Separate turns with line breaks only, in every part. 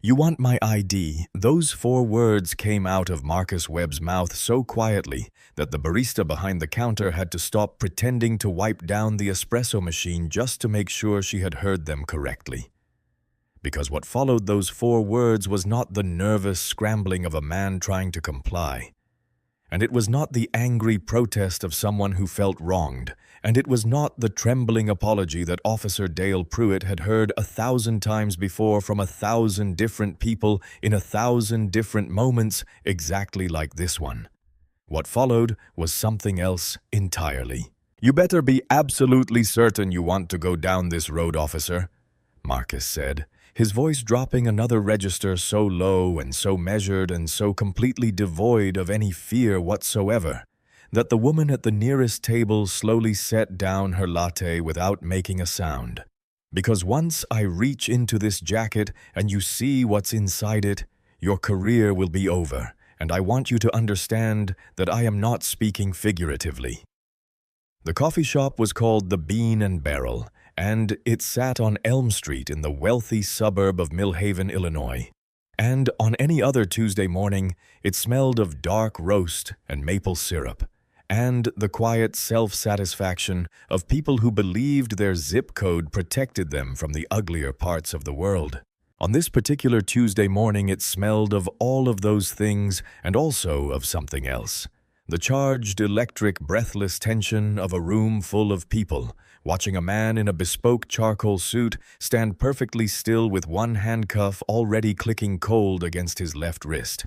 "You want my ID?" Those four words came out of Marcus Webb's mouth so quietly that the barista behind the counter had to stop pretending to wipe down the espresso machine just to make sure she had heard them correctly. Because what followed those four words was not the nervous scrambling of a man trying to comply. And it was not the angry protest of someone who felt wronged, and it was not the trembling apology that Officer Dale Pruitt had heard 1,000 times before from 1,000 different people in 1,000 different moments exactly like this one. What followed was something else entirely. "You better be absolutely certain you want to go down this road, officer," Marcus said, his voice dropping another register so low and so measured and so completely devoid of any fear whatsoever that the woman at the nearest table slowly set down her latte without making a sound. "Because once I reach into this jacket and you see what's inside it, your career will be over, and I want you to understand that I am not speaking figuratively." The coffee shop was called the Bean and Barrel, and it sat on Elm Street in the wealthy suburb of Millhaven, Illinois. And on any other Tuesday morning, it smelled of dark roast and maple syrup, and the quiet self-satisfaction of people who believed their zip code protected them from the uglier parts of the world. On this particular Tuesday morning, it smelled of all of those things and also of something else. The charged, electric, breathless tension of a room full of people, watching a man in a bespoke charcoal suit stand perfectly still with one handcuff already clicking cold against his left wrist.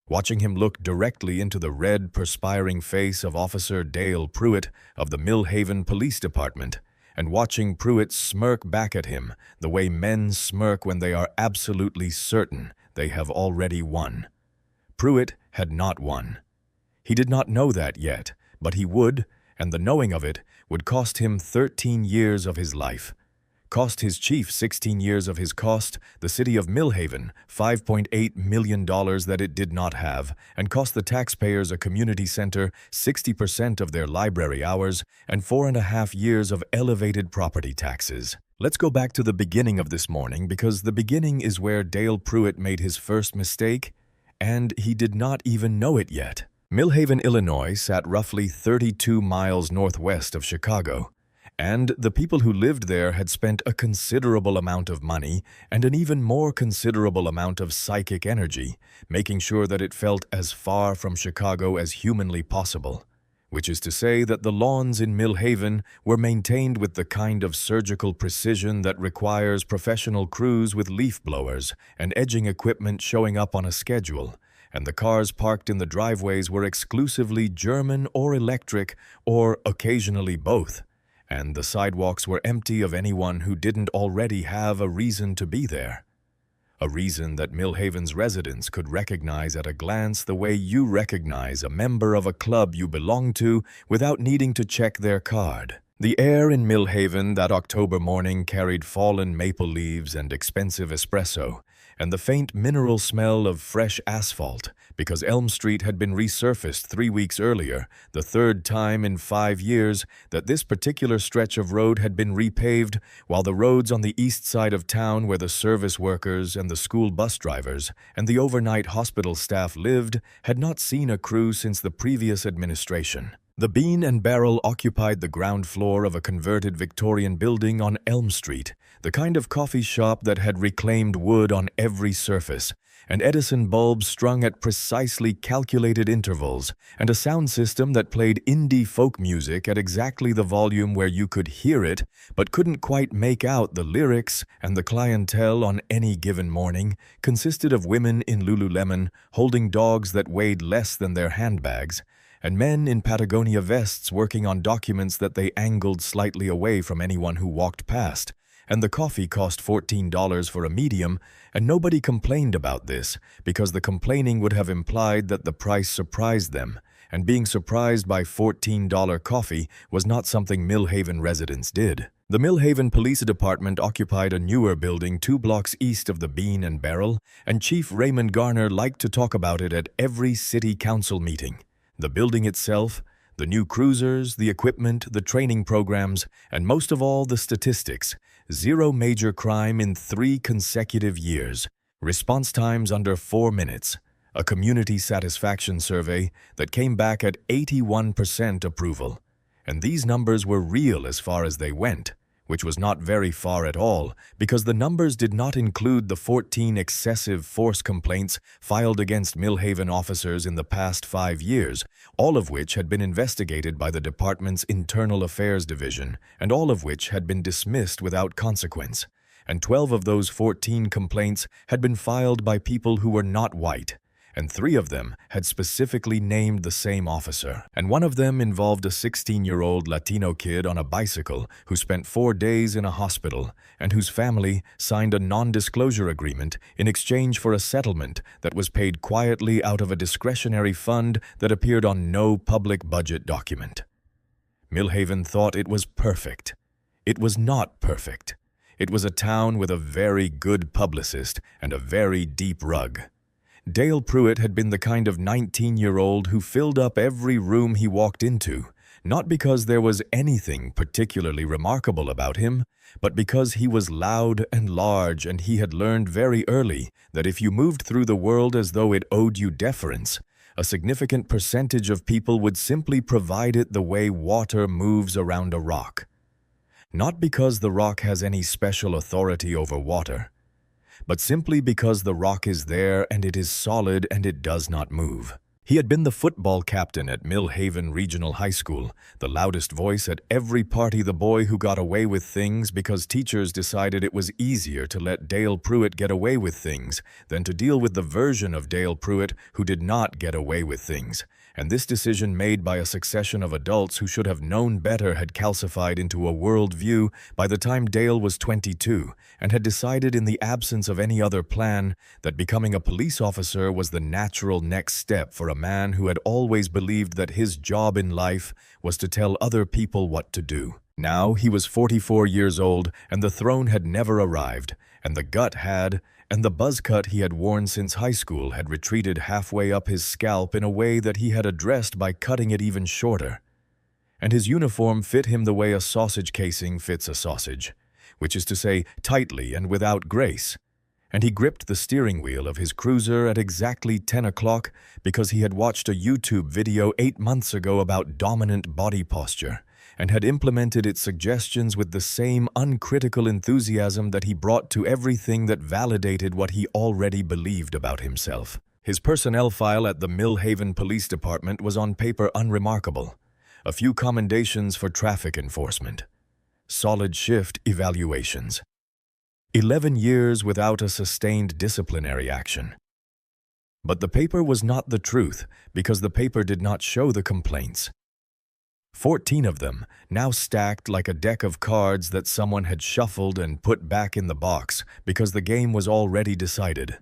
Watching him look directly into the red, perspiring face of Officer Dale Pruitt of the Millhaven Police Department, and watching Pruitt smirk back at him the way men smirk when they are absolutely certain they have already won. Pruitt had not won. He did not know that yet, but he would, and the knowing of it would cost him 13 years of his life. Cost his chief 16 years of his cost, the city of Millhaven $5.8 million that it did not have, and cost the taxpayers a community center 60% of their library hours, and 4.5 years of elevated property taxes. Let's go back to the beginning of this morning, because the beginning is where Dale Pruitt made his first mistake, and he did not even know it yet. Millhaven, Illinois sat roughly 32 miles northwest of Chicago, and the people who lived there had spent a considerable amount of money and an even more considerable amount of psychic energy, making sure that it felt as far from Chicago as humanly possible, which is to say that the lawns in Millhaven were maintained with the kind of surgical precision that requires professional crews with leaf blowers and edging equipment showing up on a schedule, and the cars parked in the driveways were exclusively German or electric or occasionally both, and the sidewalks were empty of anyone who didn't already have a reason to be there. A reason that Millhaven's residents could recognize at a glance the way you recognize a member of a club you belong to without needing to check their card. The air in Millhaven that October morning carried fallen maple leaves and expensive espresso, and the faint mineral smell of fresh asphalt, because Elm Street had been resurfaced 3 weeks earlier, the third time in 5 years that this particular stretch of road had been repaved, while the roads on the east side of town where the service workers and the school bus drivers and the overnight hospital staff lived had not seen a crew since the previous administration. The Bean and Barrel occupied the ground floor of a converted Victorian building on Elm Street, the kind of coffee shop that had reclaimed wood on every surface, and Edison bulbs strung at precisely calculated intervals, and a sound system that played indie folk music at exactly the volume where you could hear it, but couldn't quite make out the lyrics, and the clientele on any given morning consisted of women in Lululemon holding dogs that weighed less than their handbags, and men in Patagonia vests working on documents that they angled slightly away from anyone who walked past. And the coffee cost $14 for a medium, and nobody complained about this, because the complaining would have implied that the price surprised them, and being surprised by $14 coffee was not something Millhaven residents did. The Millhaven Police Department occupied a newer building 2 blocks east of the Bean and Barrel, and Chief Raymond Garner liked to talk about it at every city council meeting. The building itself, the new cruisers, the equipment, the training programs, and most of all the statistics. 0 major crime in 3 consecutive years. Response times under 4 minutes. A community satisfaction survey that came back at 81% approval. And these numbers were real as far as they went, which was not very far at all, because the numbers did not include the 14 excessive force complaints filed against Millhaven officers in the past 5 years, all of which had been investigated by the department's Internal Affairs Division, and all of which had been dismissed without consequence. And 12 of those 14 complaints had been filed by people who were not white, and 3 of them had specifically named the same officer. And one of them involved a 16-year-old Latino kid on a bicycle who spent 4 days in a hospital and whose family signed a non-disclosure agreement in exchange for a settlement that was paid quietly out of a discretionary fund that appeared on no public budget document. Millhaven thought it was perfect. It was not perfect. It was a town with a very good publicist and a very deep rug. Dale Pruitt had been the kind of 19-year-old who filled up every room he walked into, not because there was anything particularly remarkable about him, but because he was loud and large, and he had learned very early that if you moved through the world as though it owed you deference, a significant percentage of people would simply provide it the way water moves around a rock. Not because the rock has any special authority over water, but simply because the rock is there and it is solid and it does not move. He had been the football captain at Millhaven Regional High School, the loudest voice at every party, the boy who got away with things because teachers decided it was easier to let Dale Pruitt get away with things than to deal with the version of Dale Pruitt who did not get away with things. And this decision made by a succession of adults who should have known better had calcified into a worldview by the time Dale was 22 and had decided in the absence of any other plan that becoming a police officer was the natural next step for a man who had always believed that his job in life was to tell other people what to do. Now he was 44 years old and the throne had never arrived, and the gut had, and the buzz cut he had worn since high school had retreated halfway up his scalp in a way that he had addressed by cutting it even shorter. And his uniform fit him the way a sausage casing fits a sausage, which is to say, tightly and without grace. And he gripped the steering wheel of his cruiser at exactly 10 o'clock because he had watched a YouTube video 8 months ago about dominant body posture, and had implemented its suggestions with the same uncritical enthusiasm that he brought to everything that validated what he already believed about himself. His personnel file at the Millhaven Police Department was on paper unremarkable. A few commendations for traffic enforcement. Solid shift evaluations. 11 years without a sustained disciplinary action. But the paper was not the truth because the paper did not show the complaints. 14 of them, now stacked like a deck of cards that someone had shuffled and put back in the box because the game was already decided.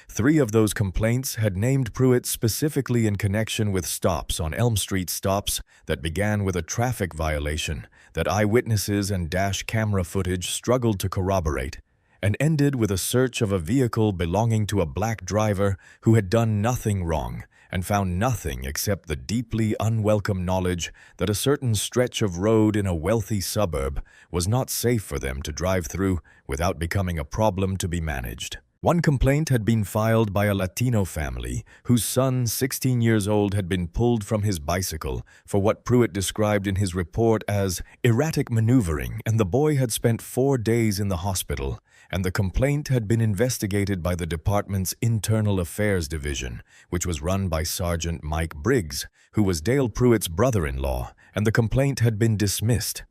3 of those complaints had named Pruitt specifically in connection with stops on Elm Street, stops that began with a traffic violation that eyewitnesses and dash camera footage struggled to corroborate, and ended with a search of a vehicle belonging to a black driver who had done nothing wrong and found nothing except the deeply unwelcome knowledge that a certain stretch of road in a wealthy suburb was not safe for them to drive through without becoming a problem to be managed. One complaint had been filed by a Latino family whose son, 16 years old, had been pulled from his bicycle for what Pruitt described in his report as erratic maneuvering, and the boy had spent 4 days in the hospital, and the complaint had been investigated by the department's Internal Affairs Division, which was run by Sergeant Mike Briggs, who was Dale Pruitt's brother-in-law, and the complaint had been dismissed.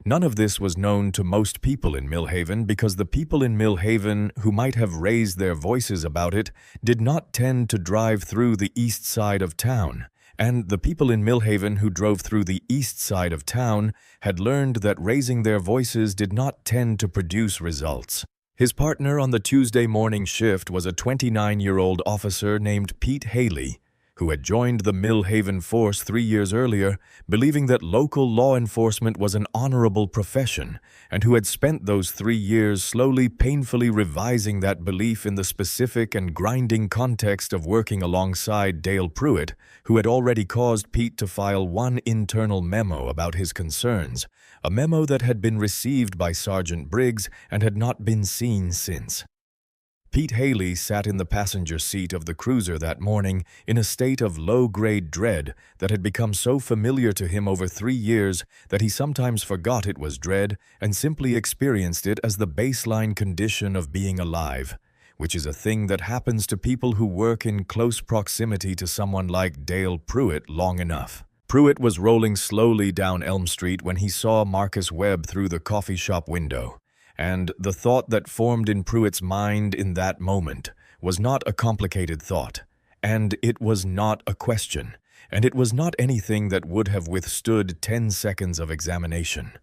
None of this was known to most people in Millhaven because the people in Millhaven who might have raised their voices about it did not tend to drive through the east side of town, and the people in Millhaven who drove through the east side of town had learned that raising their voices did not tend to produce results. His partner on the Tuesday morning shift was a 29-year-old officer named Pete Haley, who had joined the Millhaven force 3 years earlier, believing that local law enforcement was an honorable profession, and who had spent those 3 years slowly, painfully revising that belief in the specific and grinding context of working alongside Dale Pruitt, who had already caused Pete to file one internal memo about his concerns, a memo that had been received by Sergeant Briggs and had not been seen since. Pete Haley sat in the passenger seat of the cruiser that morning in a state of low-grade dread that had become so familiar to him over 3 years that he sometimes forgot it was dread and simply experienced it as the baseline condition of being alive, which is a thing that happens to people who work in close proximity to someone like Dale Pruitt long enough. Pruitt was rolling slowly down Elm Street when he saw Marcus Webb through the coffee shop window. And the thought that formed in Pruitt's mind in that moment was not a complicated thought, and it was not a question, and it was not anything that would have withstood 10 seconds of examination.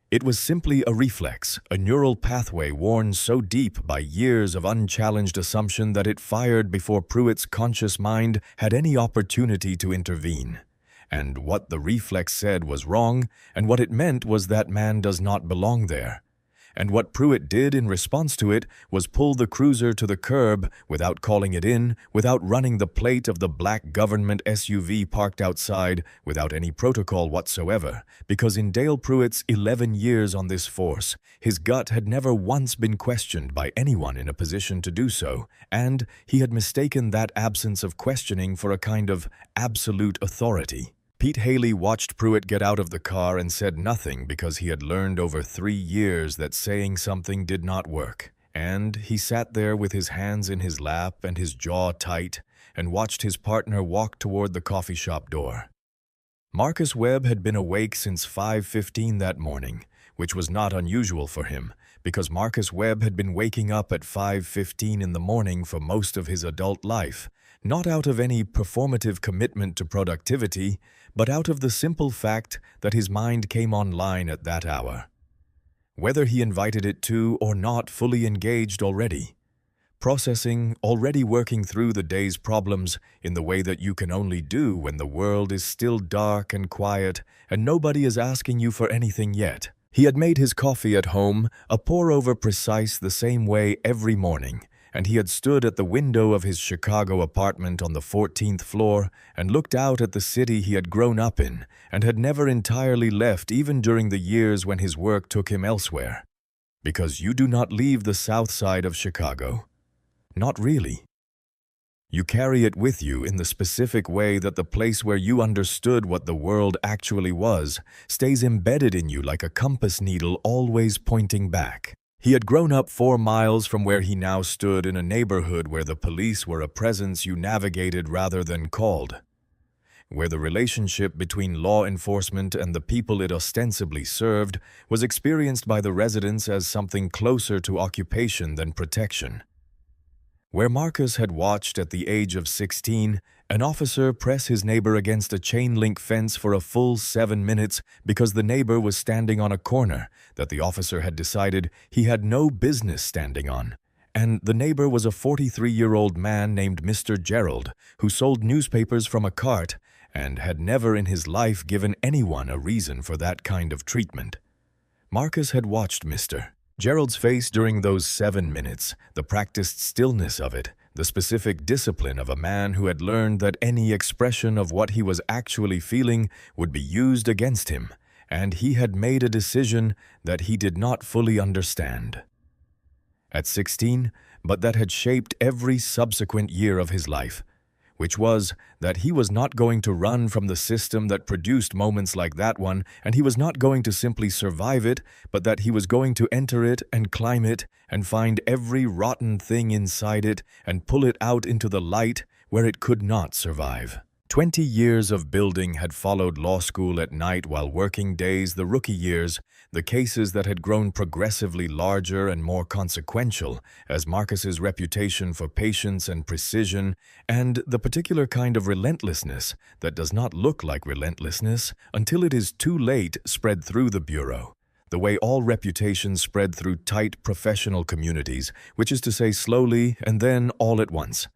It was simply a reflex, a neural pathway worn so deep by years of unchallenged assumption that it fired before Pruitt's conscious mind had any opportunity to intervene. And what the reflex said was wrong, and what it meant was that man does not belong there. And what Pruitt did in response to it was pull the cruiser to the curb without calling it in, without running the plate of the black government SUV parked outside, without any protocol whatsoever, because in Dale Pruitt's 11 years on this force, his gut had never once been questioned by anyone in a position to do so, and he had mistaken that absence of questioning for a kind of absolute authority. Pete Haley watched Pruitt get out of the car and said nothing because he had learned over 3 years that saying something did not work. And he sat there with his hands in his lap and his jaw tight and watched his partner walk toward the coffee shop door. Marcus Webb had been awake since 5:15 that morning, which was not unusual for him, because Marcus Webb had been waking up at 5:15 in the morning for most of his adult life, not out of any performative commitment to productivity, but out of the simple fact that his mind came online at that hour. Whether he invited it to or not, fully engaged already. Processing, already working through the day's problems in the way that you can only do when the world is still dark and quiet and nobody is asking you for anything yet. He had made his coffee at home, a pour-over precise the same way every morning, and he had stood at the window of his Chicago apartment on the 14th floor and looked out at the city he had grown up in and had never entirely left even during the years when his work took him elsewhere. Because you do not leave the south side of Chicago. Not really. You carry it with you in the specific way that the place where you understood what the world actually was stays embedded in you like a compass needle always pointing back. He had grown up 4 miles from where he now stood in a neighborhood where the police were a presence you navigated rather than called, where the relationship between law enforcement and the people it ostensibly served was experienced by the residents as something closer to occupation than protection. Where Marcus had watched at the age of 16 an officer press his neighbor against a chain-link fence for a full 7 minutes because the neighbor was standing on a corner that the officer had decided he had no business standing on. And the neighbor was a 43-year-old man named Mr. Gerald, who sold newspapers from a cart and had never in his life given anyone a reason for that kind of treatment. Marcus had watched Mr. Gerald's face during those 7 minutes, the practiced stillness of it, the specific discipline of a man who had learned that any expression of what he was actually feeling would be used against him, and he had made a decision that he did not fully understand. At 16, but that had shaped every subsequent year of his life, which was that he was not going to run from the system that produced moments like that one, and he was not going to simply survive it, but that he was going to enter it and climb it and find every rotten thing inside it and pull it out into the light where it could not survive. 20 years of building had followed law school at night while working days, the rookie years, the cases that had grown progressively larger and more consequential as Marcus's reputation for patience and precision and the particular kind of relentlessness that does not look like relentlessness until it is too late spread through the bureau. The way all reputations spread through tight professional communities, which is to say slowly and then all at once.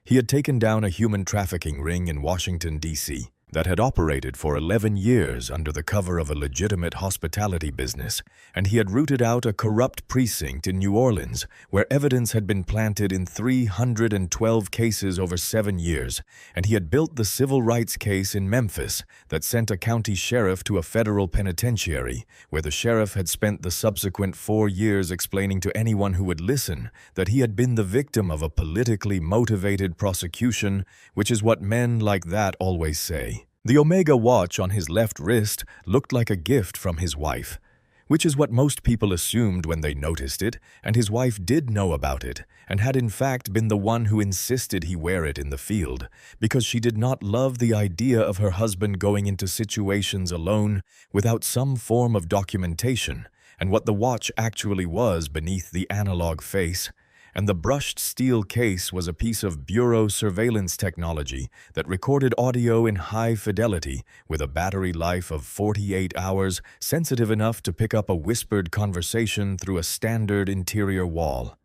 He had taken down a human trafficking ring in Washington, D.C. that had operated for 11 years under the cover of a legitimate hospitality business, and he had rooted out a corrupt precinct in New Orleans where evidence had been planted in 312 cases over 7 years, and he had built the civil rights case in Memphis that sent a county sheriff to a federal penitentiary, where the sheriff had spent the subsequent 4 years explaining to anyone who would listen that he had been the victim of a politically motivated prosecution, which is what men like that always say. The Omega watch on his left wrist looked like a gift from his wife, which is what most people assumed when they noticed it, and his wife did know about it, and had in fact been the one who insisted he wear it in the field, because she did not love the idea of her husband going into situations alone without some form of documentation, and what the watch actually was beneath the analog face. And the brushed steel case was a piece of bureau surveillance technology that recorded audio in high fidelity with a battery life of 48 hours, sensitive enough to pick up a whispered conversation through a standard interior wall.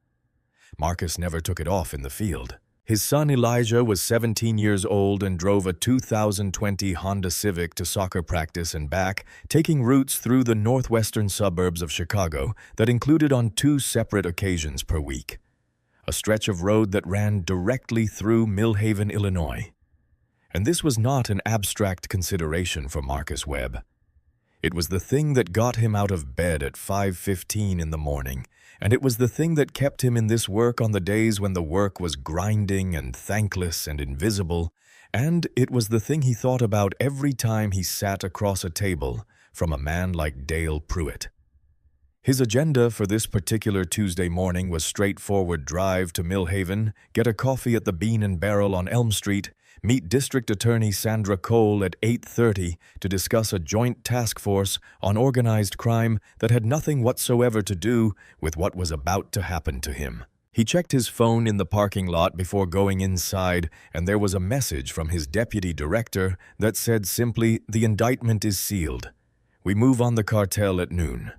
Marcus never took it off in the field. His son Elijah was 17 years old and drove a 2020 Honda Civic to soccer practice and back, taking routes through the northwestern suburbs of Chicago that included on 2 separate occasions per week. A stretch of road that ran directly through Millhaven, Illinois. And this was not an abstract consideration for Marcus Webb. It was the thing that got him out of bed at 5:15 in the morning, and it was the thing that kept him in this work on the days when the work was grinding and thankless and invisible, and it was the thing he thought about every time he sat across a table from a man like Dale Pruitt. His agenda for this particular Tuesday morning was straightforward: drive to Millhaven, get a coffee at the Bean and Barrel on Elm Street, meet District Attorney Sandra Cole at 8:30 to discuss a joint task force on organized crime that had nothing whatsoever to do with what was about to happen to him. He checked his phone in the parking lot before going inside, and there was a message from his deputy director that said simply, "The indictment is sealed. We move on the cartel at noon."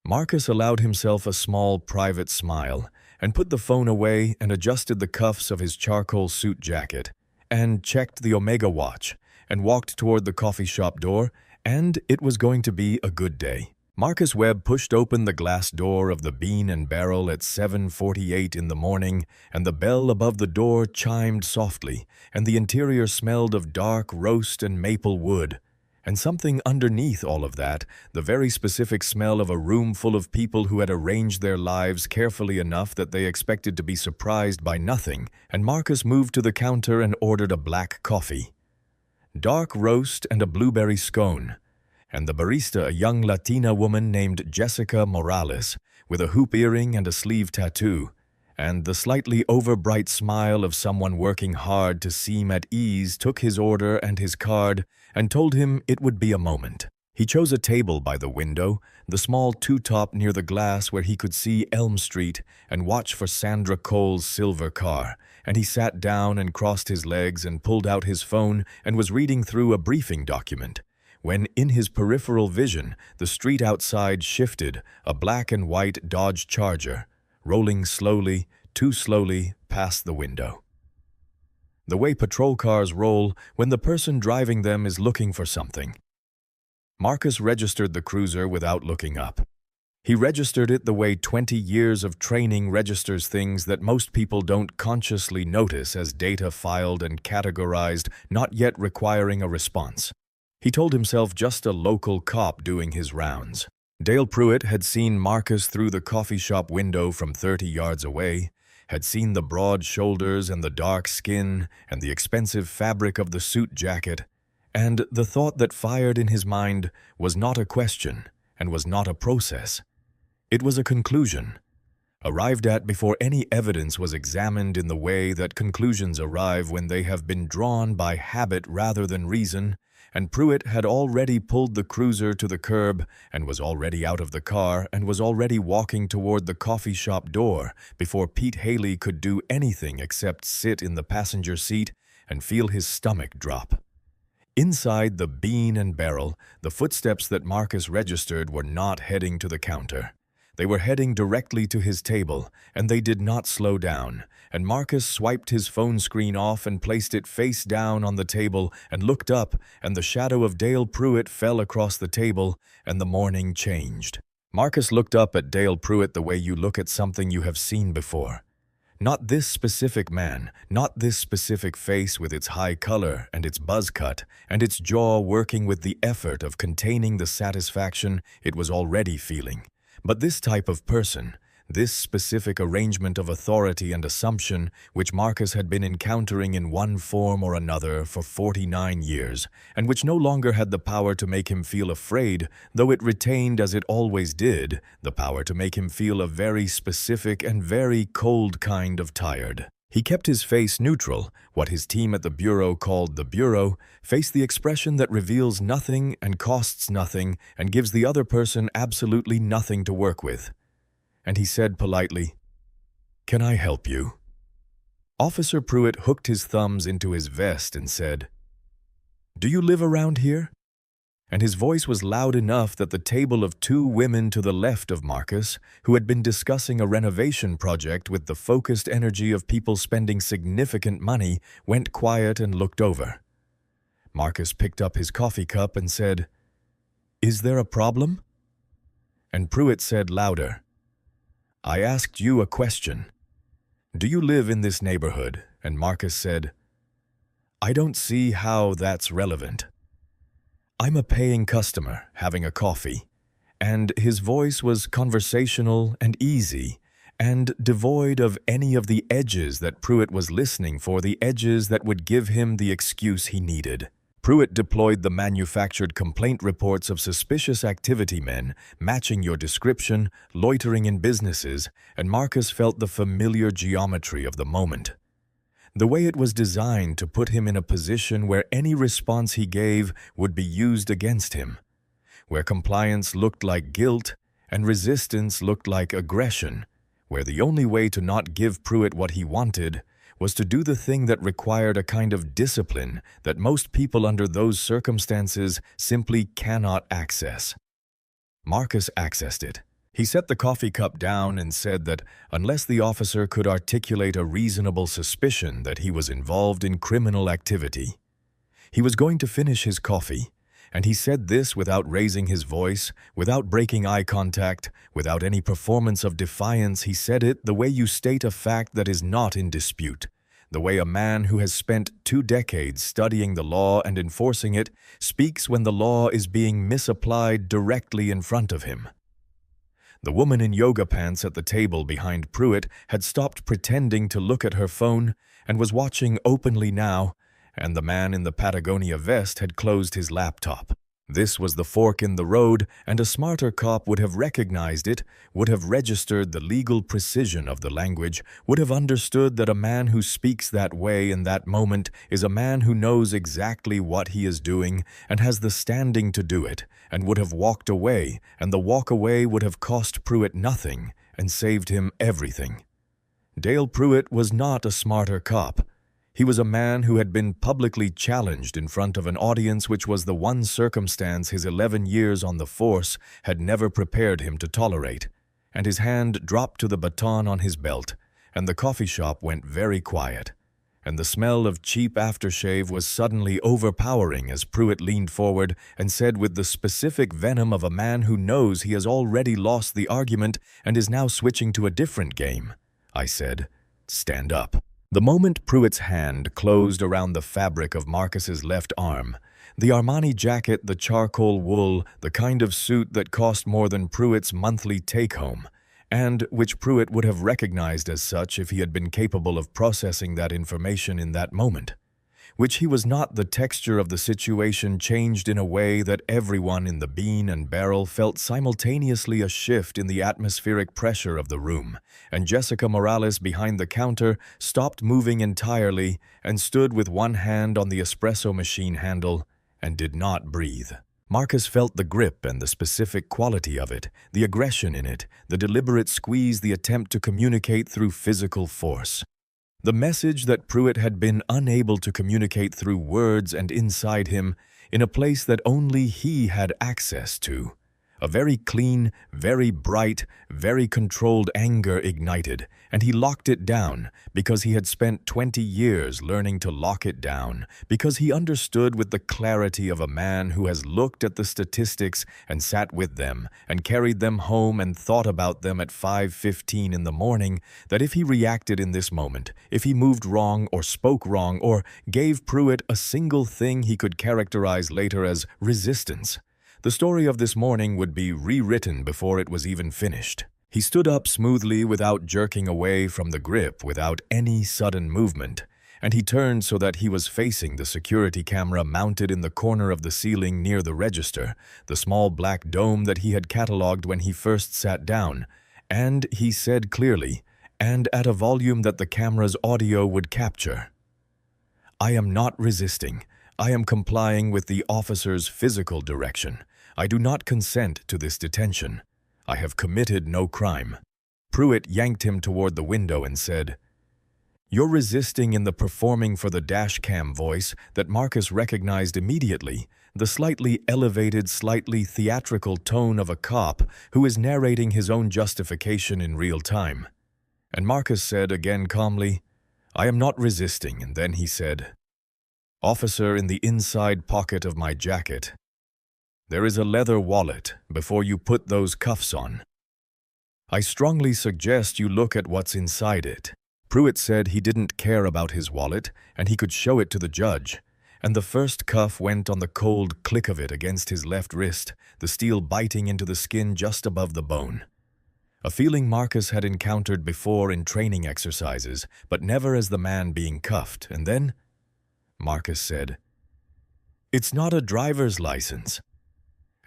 Marcus allowed himself a small private smile and put the phone away and adjusted the cuffs of his charcoal suit jacket and checked the Omega watch and walked toward the coffee shop door, and it was going to be a good day. Marcus Webb pushed open the glass door of the Bean and Barrel at 7:48 in the morning, and the bell above the door chimed softly, and the interior smelled of dark roast and maple wood. And something underneath all of that, the very specific smell of a room full of people who had arranged their lives carefully enough that they expected to be surprised by nothing, and Marcus moved to the counter and ordered a black coffee, dark roast, and a blueberry scone. And the barista, a young Latina woman named Jessica Morales, with a hoop earring and a sleeve tattoo, and the slightly overbright smile of someone working hard to seem at ease, took his order and his card and told him it would be a moment. He chose a table by the window, the small two-top near the glass where he could see Elm Street and watch for Sandra Cole's silver car, and he sat down and crossed his legs and pulled out his phone and was reading through a briefing document, when in his peripheral vision the street outside shifted, a black and white Dodge Charger, rolling slowly, too slowly, past the window. The way patrol cars roll when the person driving them is looking for something. Marcus registered the cruiser without looking up. He registered it the way 20 years of training registers things that most people don't consciously notice as data filed and categorized, not yet requiring a response. He told himself just a local cop doing his rounds. Dale Pruitt had seen Marcus through the coffee shop window from 30 yards away, had seen the broad shoulders and the dark skin and the expensive fabric of the suit jacket, and the thought that fired in his mind was not a question and was not a process. It was a conclusion, arrived at before any evidence was examined in the way that conclusions arrive when they have been drawn by habit rather than reason, and Pruitt had already pulled the cruiser to the curb and was already out of the car and was already walking toward the coffee shop door before Pete Haley could do anything except sit in the passenger seat and feel his stomach drop. Inside the Bean and Barrel, the footsteps that Marcus registered were not heading to the counter. They were heading directly to his table, and they did not slow down, and Marcus swiped his phone screen off and placed it face down on the table and looked up, and the shadow of Dale Pruitt fell across the table, and the morning changed. Marcus looked up at Dale Pruitt the way you look at something you have seen before. Not this specific man, not this specific face with its high color and its buzz cut, and its jaw working with the effort of containing the satisfaction it was already feeling. But this type of person, this specific arrangement of authority and assumption which Marcus had been encountering in one form or another for 49 years, and which no longer had the power to make him feel afraid, though it retained, as it always did, the power to make him feel a very specific and very cold kind of tired. He kept his face neutral, what his team at the Bureau called the Bureau, face the expression that reveals nothing and costs nothing and gives the other person absolutely nothing to work with. And he said politely, "Can I help you?" Officer Pruitt hooked his thumbs into his vest and said, "Do you live around here?" And his voice was loud enough that the table of two women to the left of Marcus, who had been discussing a renovation project with the focused energy of people spending significant money, went quiet and looked over. Marcus picked up his coffee cup and said, "Is there a problem?" And Pruitt said louder, "I asked you a question. Do you live in this neighborhood?" And Marcus said, "I don't see how that's relevant. I'm a paying customer having a coffee." And his voice was conversational and easy and devoid of any of the edges that Pruitt was listening for, the edges that would give him the excuse he needed. Pruitt deployed the manufactured complaint reports of suspicious activity men, matching your description, loitering in businesses, and Marcus felt the familiar geometry of the moment. The way it was designed to put him in a position where any response he gave would be used against him, where compliance looked like guilt and resistance looked like aggression, where the only way to not give Pruitt what he wanted was to do the thing that required a kind of discipline that most people under those circumstances simply cannot access. Marcus accessed it. He set the coffee cup down and said that unless the officer could articulate a reasonable suspicion that he was involved in criminal activity, he was going to finish his coffee, and he said this without raising his voice, without breaking eye contact, without any performance of defiance. He said it the way you state a fact that is not in dispute, the way a man who has spent 2 decades studying the law and enforcing it speaks when the law is being misapplied directly in front of him. The woman in yoga pants at the table behind Pruitt had stopped pretending to look at her phone and was watching openly now, and the man in the Patagonia vest had closed his laptop. This was the fork in the road, and a smarter cop would have recognized it, would have registered the legal precision of the language, would have understood that a man who speaks that way in that moment is a man who knows exactly what he is doing and has the standing to do it, and would have walked away, and the walk away would have cost Pruitt nothing and saved him everything. Dale Pruitt was not a smarter cop. He was a man who had been publicly challenged in front of an audience which was the one circumstance his 11 years on the force had never prepared him to tolerate, and his hand dropped to the baton on his belt, and the coffee shop went very quiet, and the smell of cheap aftershave was suddenly overpowering as Pruitt leaned forward and said with the specific venom of a man who knows he has already lost the argument and is now switching to a different game. I said, "Stand up." The moment Pruitt's hand closed around the fabric of Marcus's left arm, the Armani jacket, the charcoal wool, the kind of suit that cost more than Pruitt's monthly take-home, and which Pruitt would have recognized as such if he had been capable of processing that information in that moment, which he was not, the texture of the situation changed in a way that everyone in the Bean and Barrel felt simultaneously a shift in the atmospheric pressure of the room, and Jessica Morales behind the counter stopped moving entirely and stood with one hand on the espresso machine handle and did not breathe. Marcus felt the grip and the specific quality of it, the aggression in it, the deliberate squeeze, the attempt to communicate through physical force. The message that Pruitt had been unable to communicate through words and inside him, in a place that only he had access to. A very clean, very bright, very controlled anger ignited, and he locked it down because he had spent 20 years learning to lock it down, because he understood with the clarity of a man who has looked at the statistics and sat with them and carried them home and thought about them at 5:15 in the morning, that if he reacted in this moment, if he moved wrong or spoke wrong or gave Pruitt a single thing he could characterize later as resistance, the story of this morning would be rewritten before it was even finished. He stood up smoothly without jerking away from the grip, without any sudden movement, and he turned so that he was facing the security camera mounted in the corner of the ceiling near the register, the small black dome that he had catalogued when he first sat down, and he said clearly, and at a volume that the camera's audio would capture, "I am not resisting. I am complying with the officer's physical direction. I do not consent to this detention. I have committed no crime." Pruitt yanked him toward the window and said, "You're resisting in the performing for the dash cam voice that Marcus recognized immediately, the slightly elevated, slightly theatrical tone of a cop who is narrating his own justification in real time." And Marcus said again calmly, "I am not resisting," and then he said, "Officer, in the inside pocket of my jacket, there is a leather wallet before you put those cuffs on. I strongly suggest you look at what's inside it." Pruitt said he didn't care about his wallet and he could show it to the judge, and the first cuff went on the cold click of it against his left wrist, the steel biting into the skin just above the bone. A feeling Marcus had encountered before in training exercises, but never as the man being cuffed, and then Marcus said, "It's not a driver's license."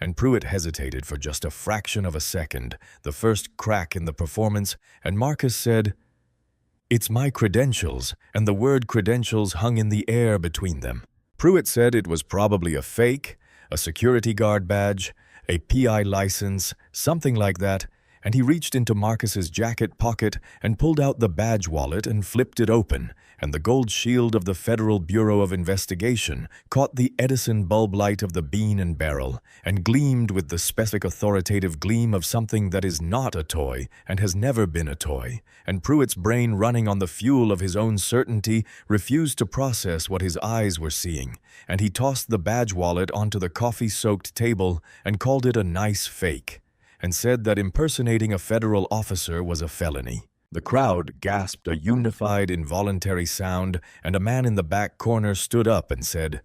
And Pruitt hesitated for just a fraction of a second, the first crack in the performance, and Marcus said, "It's my credentials," and the word credentials hung in the air between them. Pruitt said it was probably a fake, a security guard badge, a PI license, something like that, and he reached into Marcus's jacket pocket and pulled out the badge wallet and flipped it open, and the gold shield of the Federal Bureau of Investigation caught the Edison bulb light of the bean and barrel and gleamed with the specific authoritative gleam of something that is not a toy and has never been a toy, and Pruitt's brain, running on the fuel of his own certainty, refused to process what his eyes were seeing, and he tossed the badge wallet onto the coffee-soaked table and called it a nice fake, and said that impersonating a federal officer was a felony. The crowd gasped a unified, involuntary sound, and a man in the back corner stood up and said,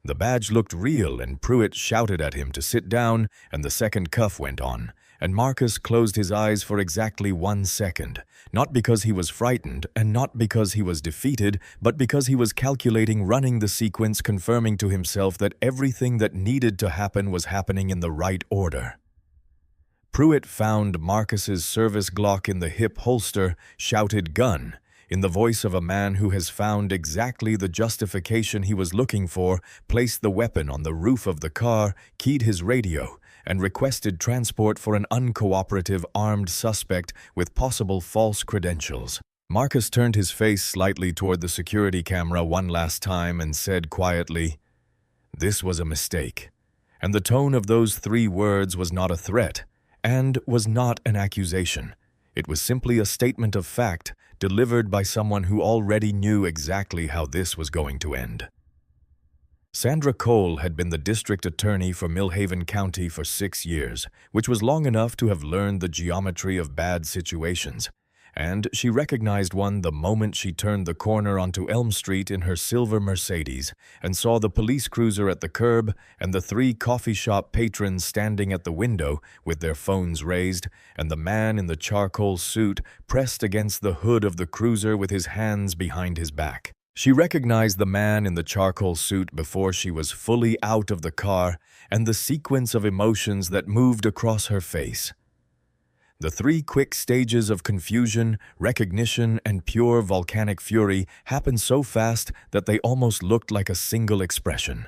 "The badge looked real," and Pruitt shouted at him to sit down, and the second cuff went on, and Marcus closed his eyes for exactly 1 second, not because he was frightened and not because he was defeated, but because he was calculating, running the sequence, confirming to himself that everything that needed to happen was happening in the right order. Pruitt found Marcus's service Glock in the hip holster, shouted "gun," in the voice of a man who has found exactly the justification he was looking for, placed the weapon on the roof of the car, keyed his radio, and requested transport for an uncooperative armed suspect with possible false credentials. Marcus turned his face slightly toward the security camera one last time and said quietly, "This was a mistake." And the tone of those 3 words was not a threat, and was not an accusation. It was simply a statement of fact delivered by someone who already knew exactly how this was going to end. Sandra Cole had been the district attorney for Millhaven County for 6 years, which was long enough to have learned the geometry of bad situations, and she recognized one the moment she turned the corner onto Elm Street in her silver Mercedes and saw the police cruiser at the curb and the 3 coffee shop patrons standing at the window with their phones raised, and the man in the charcoal suit pressed against the hood of the cruiser with his hands behind his back. She recognized the man in the charcoal suit before she was fully out of the car and the sequence of emotions that moved across her face. The 3 quick stages of confusion, recognition, and pure volcanic fury happened so fast that they almost looked like a single expression.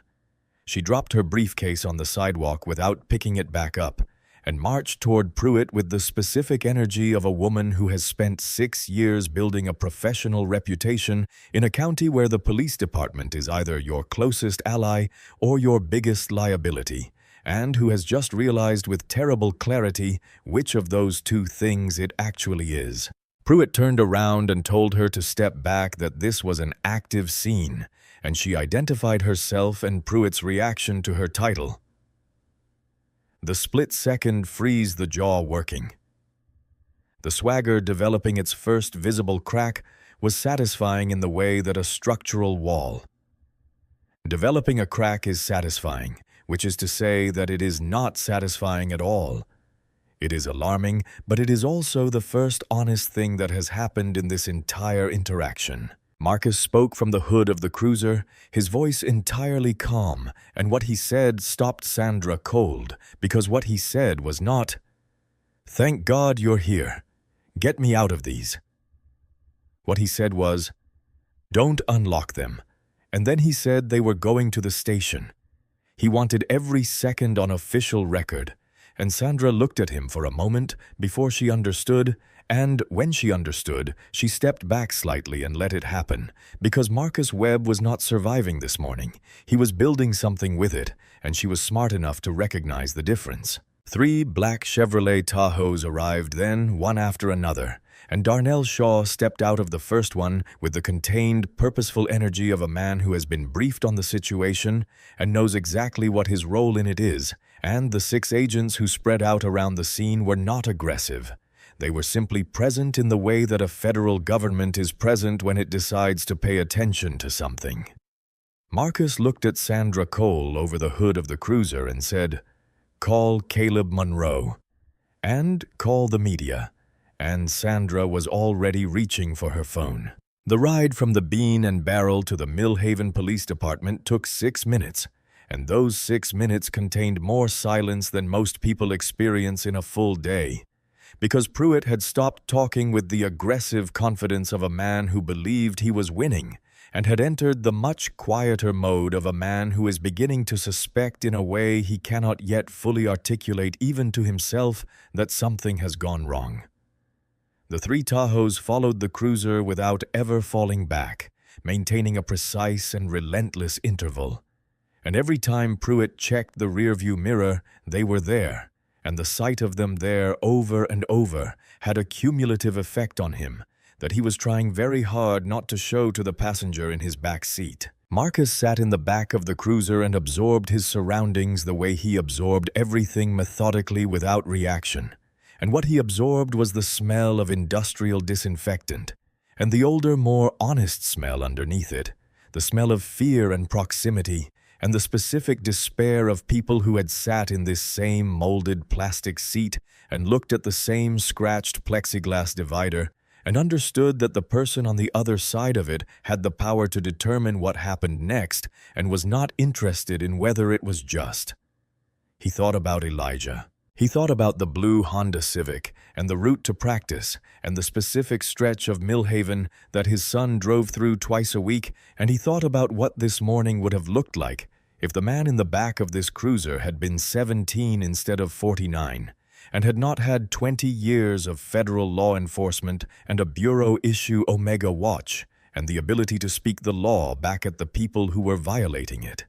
She dropped her briefcase on the sidewalk without picking it back up, and marched toward Pruitt with the specific energy of a woman who has spent 6 years building a professional reputation in a county where the police department is either your closest ally or your biggest liability, and who has just realized with terrible clarity which of those two things it actually is. Pruitt turned around and told her to step back, that this was an active scene, and she identified herself and Pruitt's reaction to her title. The split second frees the jaw working. The swagger developing its first visible crack was satisfying in the way that a structural wall. Developing a crack is satisfying, which is to say that it is not satisfying at all. It is alarming, but it is also the first honest thing that has happened in this entire interaction. Marcus spoke from the hood of the cruiser, his voice entirely calm, and what he said stopped Sandra cold, because what he said was not, "Thank God you're here. Get me out of these." What he said was, "Don't unlock them." And then he said they were going to the station. He wanted every second on official record, and Sandra looked at him for a moment before she understood, and when she understood, she stepped back slightly and let it happen, because Marcus Webb was not surviving this morning. He was building something with it, and she was smart enough to recognize the difference. 3 black Chevrolet Tahoes arrived then, one after another, and Darnell Shaw stepped out of the first one with the contained, purposeful energy of a man who has been briefed on the situation and knows exactly what his role in it is, and the 6 agents who spread out around the scene were not aggressive. They were simply present in the way that a federal government is present when it decides to pay attention to something. Marcus looked at Sandra Cole over the hood of the cruiser and said, "Call Caleb Monroe, and call the media." And Sandra was already reaching for her phone. The ride from the Bean and Barrel to the Millhaven Police Department took 6 minutes, and those 6 minutes contained more silence than most people experience in a full day, because Pruitt had stopped talking with the aggressive confidence of a man who believed he was winning, and had entered the much quieter mode of a man who is beginning to suspect in a way he cannot yet fully articulate even to himself that something has gone wrong. The 3 Tahoes followed the cruiser without ever falling back, maintaining a precise and relentless interval. And every time Pruitt checked the rearview mirror, they were there, and the sight of them there over and over had a cumulative effect on him that he was trying very hard not to show to the passenger in his back seat. Marcus sat in the back of the cruiser and absorbed his surroundings the way he absorbed everything methodically without reaction. And what he absorbed was the smell of industrial disinfectant, and the older, more honest smell underneath it, the smell of fear and proximity, and the specific despair of people who had sat in this same molded plastic seat and looked at the same scratched plexiglass divider and understood that the person on the other side of it had the power to determine what happened next and was not interested in whether it was just. He thought about Elijah. He thought about the blue Honda Civic and the route to practice and the specific stretch of Millhaven that his son drove through twice a week, and he thought about what this morning would have looked like if the man in the back of this cruiser had been 17 instead of 49 and had not had 20 years of federal law enforcement and a bureau-issue Omega watch and the ability to speak the law back at the people who were violating it.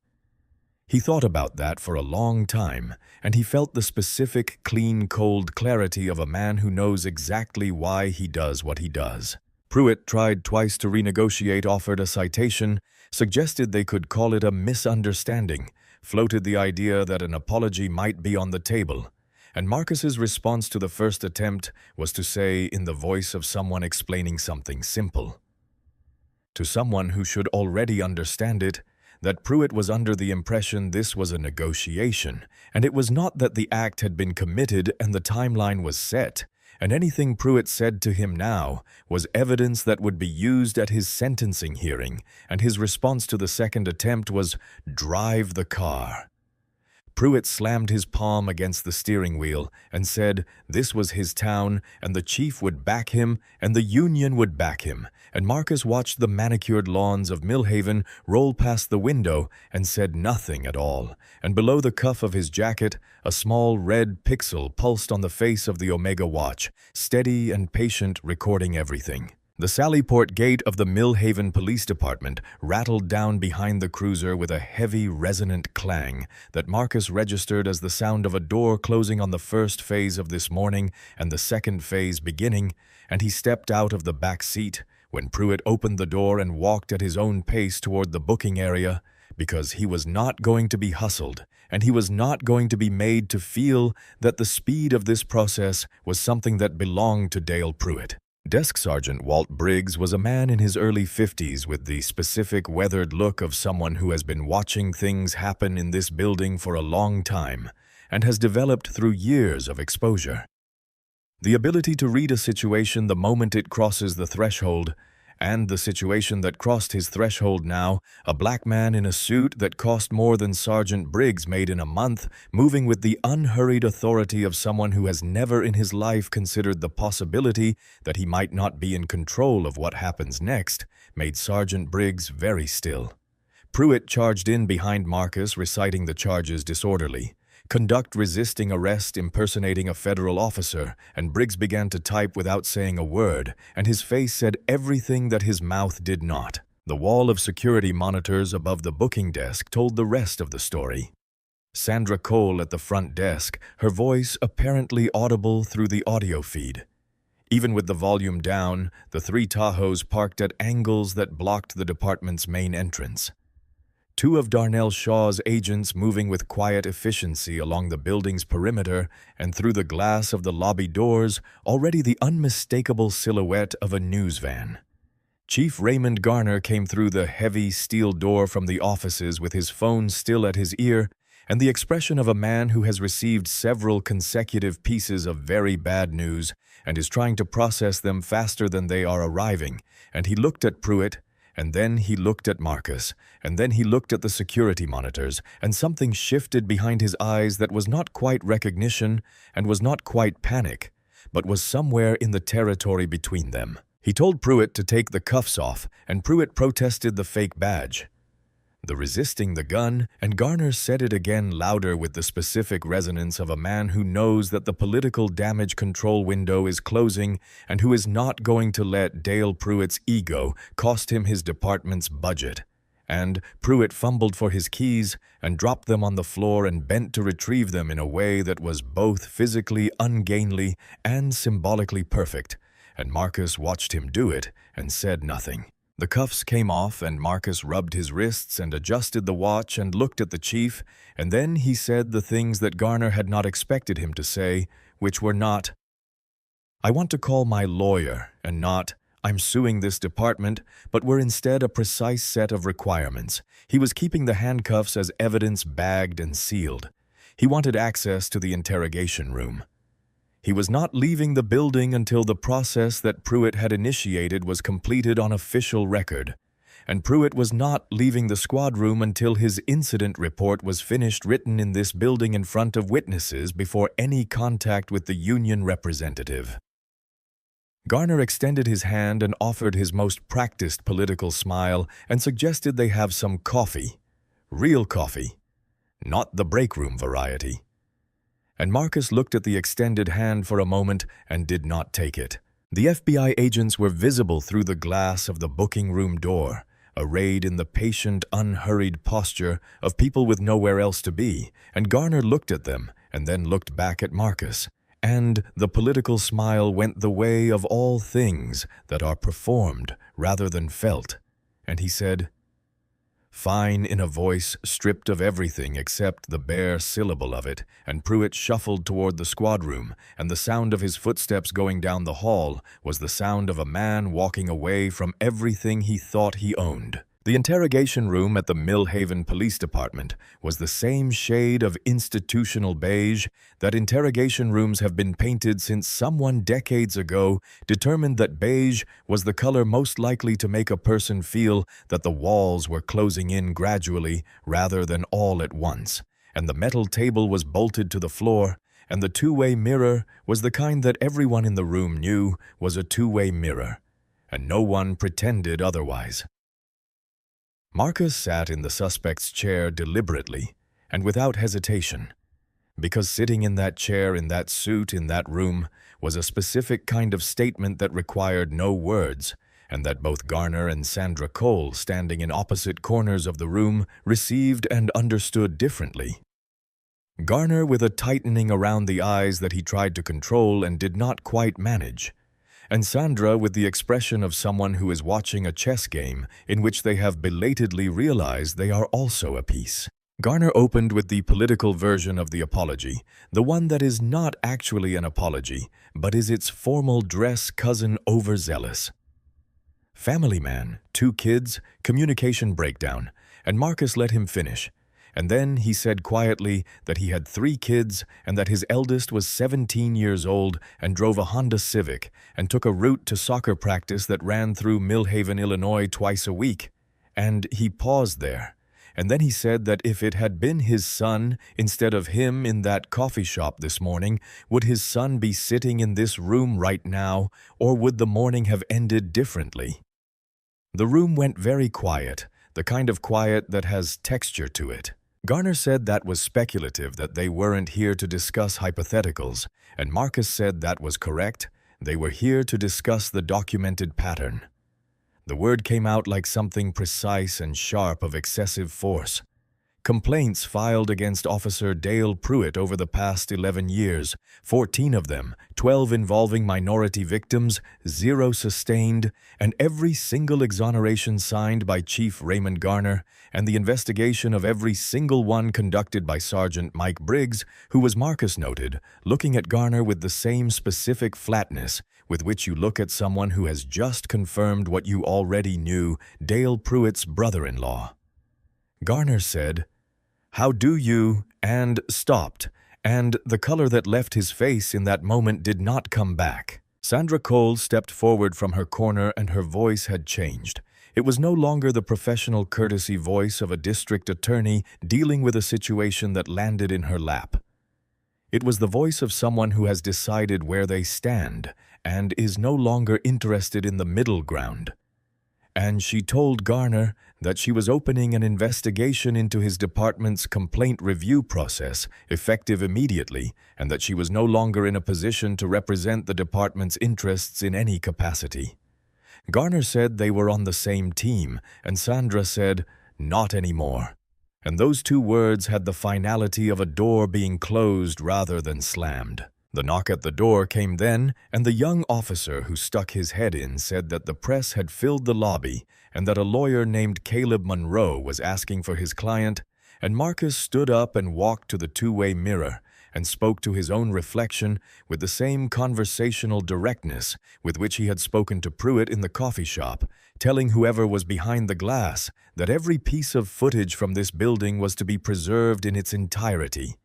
He thought about that for a long time, and he felt the specific, clean, cold clarity of a man who knows exactly why he does what he does. Pruitt tried twice to renegotiate, offered a citation, suggested they could call it a misunderstanding, floated the idea that an apology might be on the table, and Marcus's response to the first attempt was to say in the voice of someone explaining something simple, to someone who should already understand it, that Pruitt was under the impression this was a negotiation, and it was not that the act had been committed and the timeline was set, and anything Pruitt said to him now was evidence that would be used at his sentencing hearing, and his response to the second attempt was, "Drive the car." Pruitt slammed his palm against the steering wheel and said this was his town and the chief would back him and the union would back him, and Marcus watched the manicured lawns of Millhaven roll past the window and said nothing at all, and below the cuff of his jacket a small red pixel pulsed on the face of the Omega watch, steady and patient, recording everything. The Sallyport gate of the Millhaven Police Department rattled down behind the cruiser with a heavy, resonant clang that Marcus registered as the sound of a door closing on the first phase of this morning and the second phase beginning, and he stepped out of the back seat when Pruitt opened the door and walked at his own pace toward the booking area, because he was not going to be hustled, and he was not going to be made to feel that the speed of this process was something that belonged to Dale Pruitt. Desk Sergeant Walt Briggs was a man in his early 50s with the specific weathered look of someone who has been watching things happen in this building for a long time and has developed through years of exposure. The ability to read a situation the moment it crosses the threshold, and the situation that crossed his threshold now, a black man in a suit that cost more than Sergeant Briggs made in a month, moving with the unhurried authority of someone who has never in his life considered the possibility that he might not be in control of what happens next, made Sergeant Briggs very still. Pruitt charged in behind Marcus, reciting the charges disorderly. Conduct resisting arrest impersonating a federal officer, and Briggs began to type without saying a word, and his face said everything that his mouth did not. The wall of security monitors above the booking desk told the rest of the story. Sandra Cole at the front desk, her voice apparently audible through the audio feed. Even with the volume down, the 3 Tahoes parked at angles that blocked the department's main entrance. 2 of Darnell Shaw's agents moving with quiet efficiency along the building's perimeter and through the glass of the lobby doors, already the unmistakable silhouette of a news van. Chief Raymond Garner came through the heavy steel door from the offices with his phone still at his ear and the expression of a man who has received several consecutive pieces of very bad news and is trying to process them faster than they are arriving, and he looked at Pruitt, and then he looked at Marcus, and then he looked at the security monitors, and something shifted behind his eyes that was not quite recognition and was not quite panic, but was somewhere in the territory between them. He told Pruitt to take the cuffs off, and Pruitt protested the fake badge. The resisting the gun, and Garner said it again louder with the specific resonance of a man who knows that the political damage control window is closing and who is not going to let Dale Pruitt's ego cost him his department's budget. And Pruitt fumbled for his keys and dropped them on the floor and bent to retrieve them in a way that was both physically ungainly and symbolically perfect, and Marcus watched him do it and said nothing. The cuffs came off, and Marcus rubbed his wrists and adjusted the watch and looked at the chief, and then he said the things that Garner had not expected him to say, which were not, "I want to call my lawyer," and not, "I'm suing this department," but were instead a precise set of requirements. He was keeping the handcuffs as evidence bagged and sealed. He wanted access to the interrogation room. He was not leaving the building until the process that Pruitt had initiated was completed on official record, and Pruitt was not leaving the squad room until his incident report was finished written in this building in front of witnesses before any contact with the union representative. Garner extended his hand and offered his most practiced political smile and suggested they have some coffee. Real coffee, not the break room variety. And Marcus looked at the extended hand for a moment and did not take it. The FBI agents were visible through the glass of the booking room door, arrayed in the patient, unhurried posture of people with nowhere else to be, and Garner looked at them and then looked back at Marcus, and the political smile went the way of all things that are performed rather than felt, and he said, "Fine," in a voice stripped of everything except the bare syllable of it, and Pruitt shuffled toward the squad room, and the sound of his footsteps going down the hall was the sound of a man walking away from everything he thought he owned. The interrogation room at the Millhaven Police Department was the same shade of institutional beige that interrogation rooms have been painted since someone decades ago determined that beige was the color most likely to make a person feel that the walls were closing in gradually rather than all at once, and the metal table was bolted to the floor, and the two-way mirror was the kind that everyone in the room knew was a two-way mirror, and no one pretended otherwise. Marcus sat in the suspect's chair deliberately and without hesitation, because sitting in that chair, in that suit, in that room, was a specific kind of statement that required no words, and that both Garner and Sandra Cole, standing in opposite corners of the room, received and understood differently. Garner with a tightening around the eyes that he tried to control and did not quite manage, and Sandra with the expression of someone who is watching a chess game in which they have belatedly realized they are also a piece. Garner opened with the political version of the apology, the one that is not actually an apology, but is its formal dress cousin overzealous. Family man, 2 kids, communication breakdown, and Marcus let him finish. And then he said quietly that he had 3 kids and that his eldest was 17 years old and drove a Honda Civic and took a route to soccer practice that ran through Millhaven, Illinois twice a week. And he paused there. And then he said that if it had been his son instead of him in that coffee shop this morning, would his son be sitting in this room right now, or would the morning have ended differently? The room went very quiet, the kind of quiet that has texture to it. Garner said that was speculative, that they weren't here to discuss hypotheticals, and Marcus said that was correct. They were here to discuss the documented pattern. The word came out like something precise and sharp of excessive force. Complaints filed against Officer Dale Pruitt over the past 11 years, 14 of them, 12 involving minority victims, 0 sustained, and every single exoneration signed by Chief Raymond Garner, and the investigation of every single one conducted by Sergeant Mike Briggs, who was, Marcus noted, looking at Garner with the same specific flatness with which you look at someone who has just confirmed what you already knew, Dale Pruitt's brother-in-law. Garner said, "How do you?" and stopped, and the color that left his face in that moment did not come back. Sandra Cole stepped forward from her corner and her voice had changed. It was no longer the professional courtesy voice of a district attorney dealing with a situation that landed in her lap. It was the voice of someone who has decided where they stand and is no longer interested in the middle ground. And she told Garner that she was opening an investigation into his department's complaint review process, effective immediately, and that she was no longer in a position to represent the department's interests in any capacity. Garner said they were on the same team, and Sandra said, "Not anymore." And those 2 words had the finality of a door being closed rather than slammed. The knock at the door came then, and the young officer who stuck his head in said that the press had filled the lobby and that a lawyer named Caleb Monroe was asking for his client, and Marcus stood up and walked to the 2-way mirror and spoke to his own reflection with the same conversational directness with which he had spoken to Pruitt in the coffee shop, telling whoever was behind the glass that every piece of footage from this building was to be preserved in its entirety,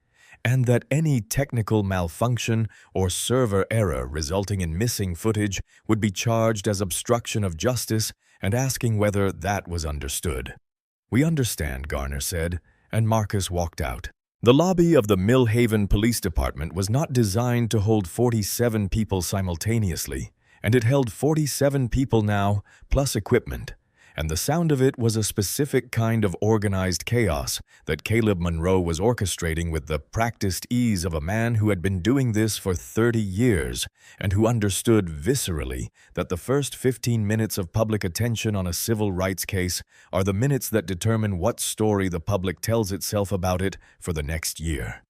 and that any technical malfunction or server error resulting in missing footage would be charged as obstruction of justice, and asking whether that was understood. "We understand," Garner said, and Marcus walked out. The lobby of the Millhaven Police Department was not designed to hold 47 people simultaneously, and it held 47 people now, plus equipment. And the sound of it was a specific kind of organized chaos that Caleb Monroe was orchestrating with the practiced ease of a man who had been doing this for 30 years and who understood viscerally that the first 15 minutes of public attention on a civil rights case are the minutes that determine what story the public tells itself about it for the next year.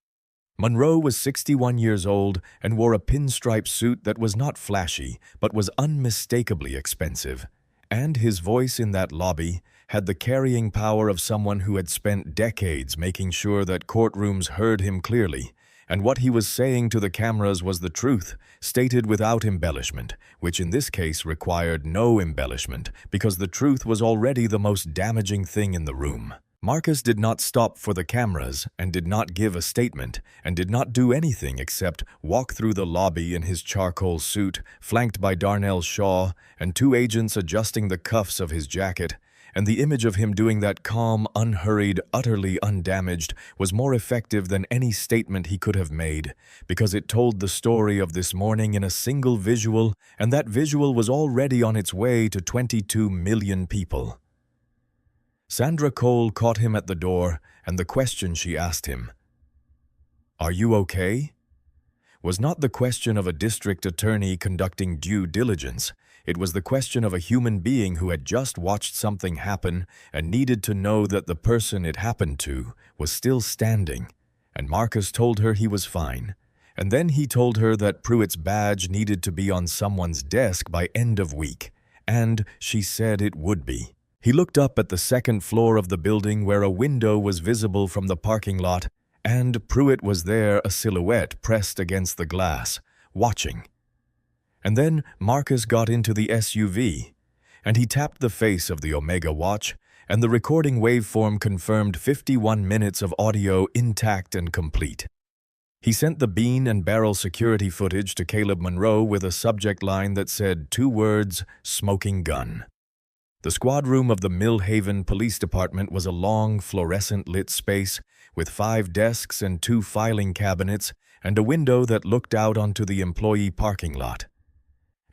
Monroe was 61 years old and wore a pinstripe suit that was not flashy but was unmistakably expensive. And his voice in that lobby had the carrying power of someone who had spent decades making sure that courtrooms heard him clearly, and what he was saying to the cameras was the truth, stated without embellishment, which in this case required no embellishment, because the truth was already the most damaging thing in the room. Marcus did not stop for the cameras and did not give a statement and did not do anything except walk through the lobby in his charcoal suit, flanked by Darnell Shaw and 2 agents adjusting the cuffs of his jacket, and the image of him doing that calm, unhurried, utterly undamaged was more effective than any statement he could have made, because it told the story of this morning in a single visual, and that visual was already on its way to 22 million people. Sandra Cole caught him at the door, and the question she asked him, "Are you okay?" was not the question of a district attorney conducting due diligence. It was the question of a human being who had just watched something happen and needed to know that the person it happened to was still standing. And Marcus told her he was fine. And then he told her that Pruitt's badge needed to be on someone's desk by end of week. And she said it would be. He looked up at the second floor of the building where a window was visible from the parking lot, and Pruitt was there, a silhouette pressed against the glass, watching. And then Marcus got into the SUV, and he tapped the face of the Omega watch, and the recording waveform confirmed 51 minutes of audio intact and complete. He sent the bean and barrel security footage to Caleb Monroe with a subject line that said 2 words, "smoking gun." The squad room of the Mill Haven Police Department was a long, fluorescent-lit space with 5 desks and 2 filing cabinets and a window that looked out onto the employee parking lot.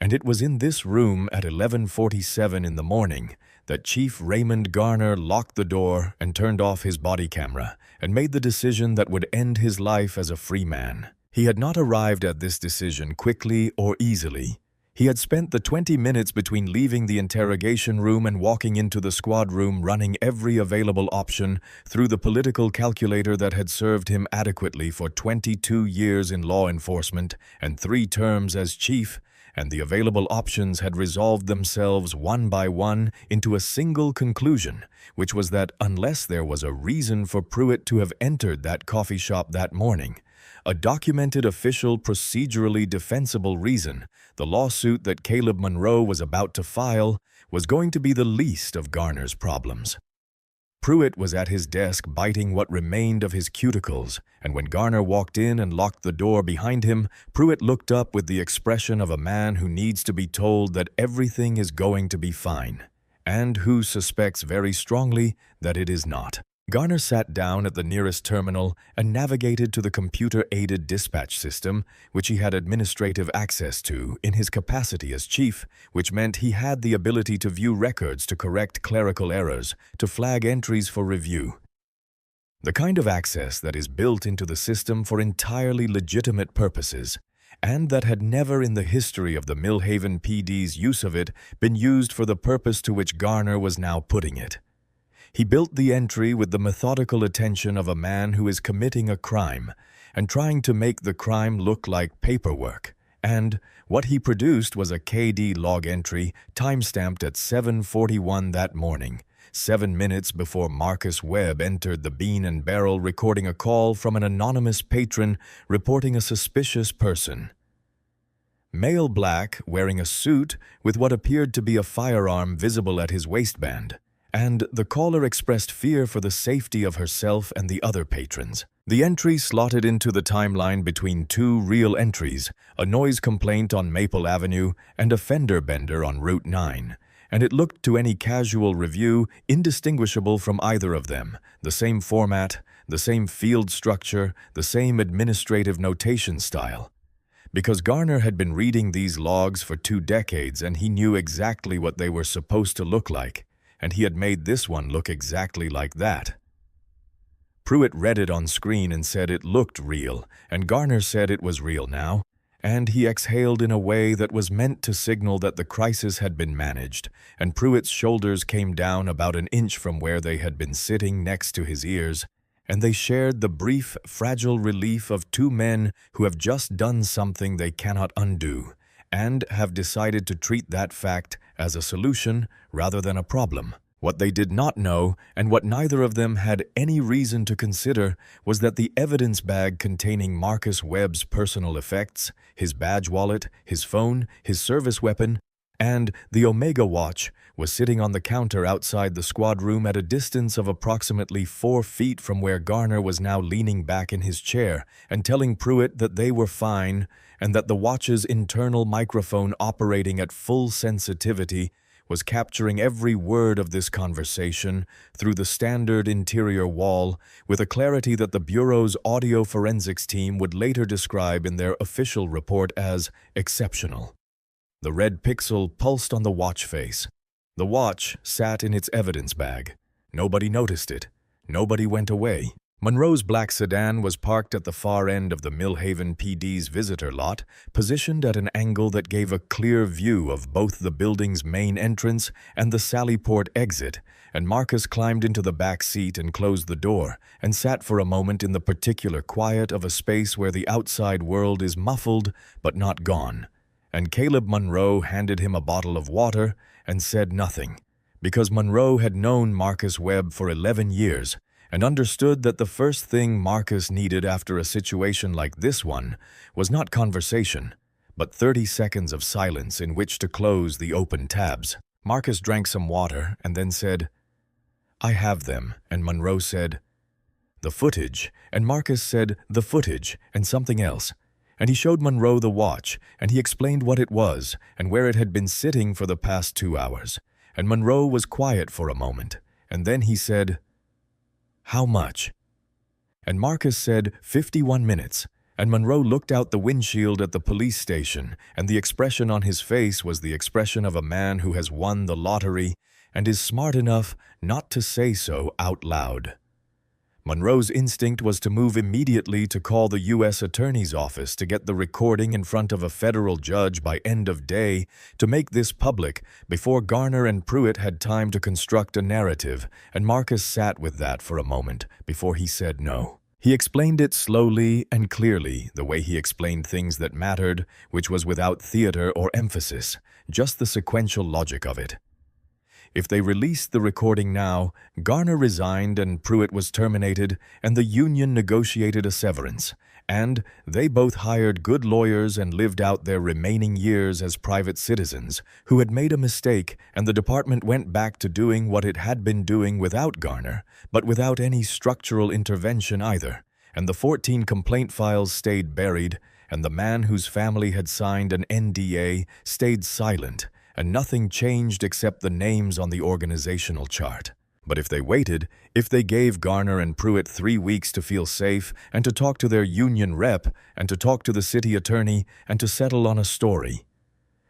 And it was in this room at 11:47 in the morning that Chief Raymond Garner locked the door and turned off his body camera and made the decision that would end his life as a free man. He had not arrived at this decision quickly or easily. He had spent the 20 minutes between leaving the interrogation room and walking into the squad room running every available option through the political calculator that had served him adequately for 22 years in law enforcement and 3 terms as chief, and the available options had resolved themselves one by one into a single conclusion, which was that unless there was a reason for Pruitt to have entered that coffee shop that morning, a documented official procedurally defensible reason, the lawsuit that Caleb Monroe was about to file was going to be the least of Garner's problems. Pruitt was at his desk biting what remained of his cuticles, and when Garner walked in and locked the door behind him, Pruitt looked up with the expression of a man who needs to be told that everything is going to be fine, and who suspects very strongly that it is not. Garner sat down at the nearest terminal and navigated to the computer-aided dispatch system, which he had administrative access to in his capacity as chief, which meant he had the ability to view records to correct clerical errors, to flag entries for review. The kind of access that is built into the system for entirely legitimate purposes, and that had never in the history of the Mill Haven PD's use of it been used for the purpose to which Garner was now putting it. He built the entry with the methodical attention of a man who is committing a crime and trying to make the crime look like paperwork. And what he produced was a KD log entry timestamped at 7:41 that morning, 7 minutes before Marcus Webb entered the Bean and Barrel recording a call from an anonymous patron reporting a suspicious person. Male black, wearing a suit with what appeared to be a firearm visible at his waistband. And the caller expressed fear for the safety of herself and the other patrons. The entry slotted into the timeline between 2 real entries, a noise complaint on Maple Avenue and a fender bender on Route 9, and it looked to any casual review indistinguishable from either of them, the same format, the same field structure, the same administrative notation style. Because Garner had been reading these logs for 2 decades and he knew exactly what they were supposed to look like, and he had made this one look exactly like that. Pruitt read it on screen and said it looked real, and Garner said it was real now, and he exhaled in a way that was meant to signal that the crisis had been managed, and Pruitt's shoulders came down about an inch from where they had been sitting next to his ears, and they shared the brief, fragile relief of 2 men who have just done something they cannot undo, and have decided to treat that fact as a solution rather than a problem. What they did not know, and what neither of them had any reason to consider, was that the evidence bag containing Marcus Webb's personal effects, his badge wallet, his phone, his service weapon, and the Omega watch was sitting on the counter outside the squad room at a distance of approximately 4 feet from where Garner was now leaning back in his chair and telling Pruitt that they were fine and that the watch's internal microphone operating at full sensitivity was capturing every word of this conversation through the standard interior wall with a clarity that the Bureau's audio forensics team would later describe in their official report as exceptional. The red pixel pulsed on the watch face. The watch sat in its evidence bag. Nobody noticed it. Nobody went away. Monroe's black sedan was parked at the far end of the Millhaven PD's visitor lot, positioned at an angle that gave a clear view of both the building's main entrance and the Sallyport exit, and Marcus climbed into the back seat and closed the door, and sat for a moment in the particular quiet of a space where the outside world is muffled but not gone. And Caleb Monroe handed him a bottle of water and said nothing, because Monroe had known Marcus Webb for 11 years, and understood that the first thing Marcus needed after a situation like this one was not conversation, but 30 seconds of silence in which to close the open tabs. Marcus drank some water and then said, "I have them," and Monroe said, "The footage," and Marcus said, "The footage," and something else. And he showed Monroe the watch, and he explained what it was and where it had been sitting for the past 2 hours. And Monroe was quiet for a moment, and then he said, "How much?" And Marcus said 51 minutes, and Monroe looked out the windshield at the police station, and the expression on his face was the expression of a man who has won the lottery and is smart enough not to say so out loud. Monroe's instinct was to move immediately to call the U.S. Attorney's Office to get the recording in front of a federal judge by end of day to make this public before Garner and Pruitt had time to construct a narrative, and Marcus sat with that for a moment before he said no. He explained it slowly and clearly, the way he explained things that mattered, which was without theater or emphasis, just the sequential logic of it. If they released the recording now, Garner resigned and Pruitt was terminated, and the union negotiated a severance, and they both hired good lawyers and lived out their remaining years as private citizens who had made a mistake, and the department went back to doing what it had been doing without Garner, but without any structural intervention either, and the 14 complaint files stayed buried, and the man whose family had signed an NDA stayed silent, and nothing changed except the names on the organizational chart. But if they waited, if they gave Garner and Pruitt 3 weeks to feel safe and to talk to their union rep and to talk to the city attorney and to settle on a story,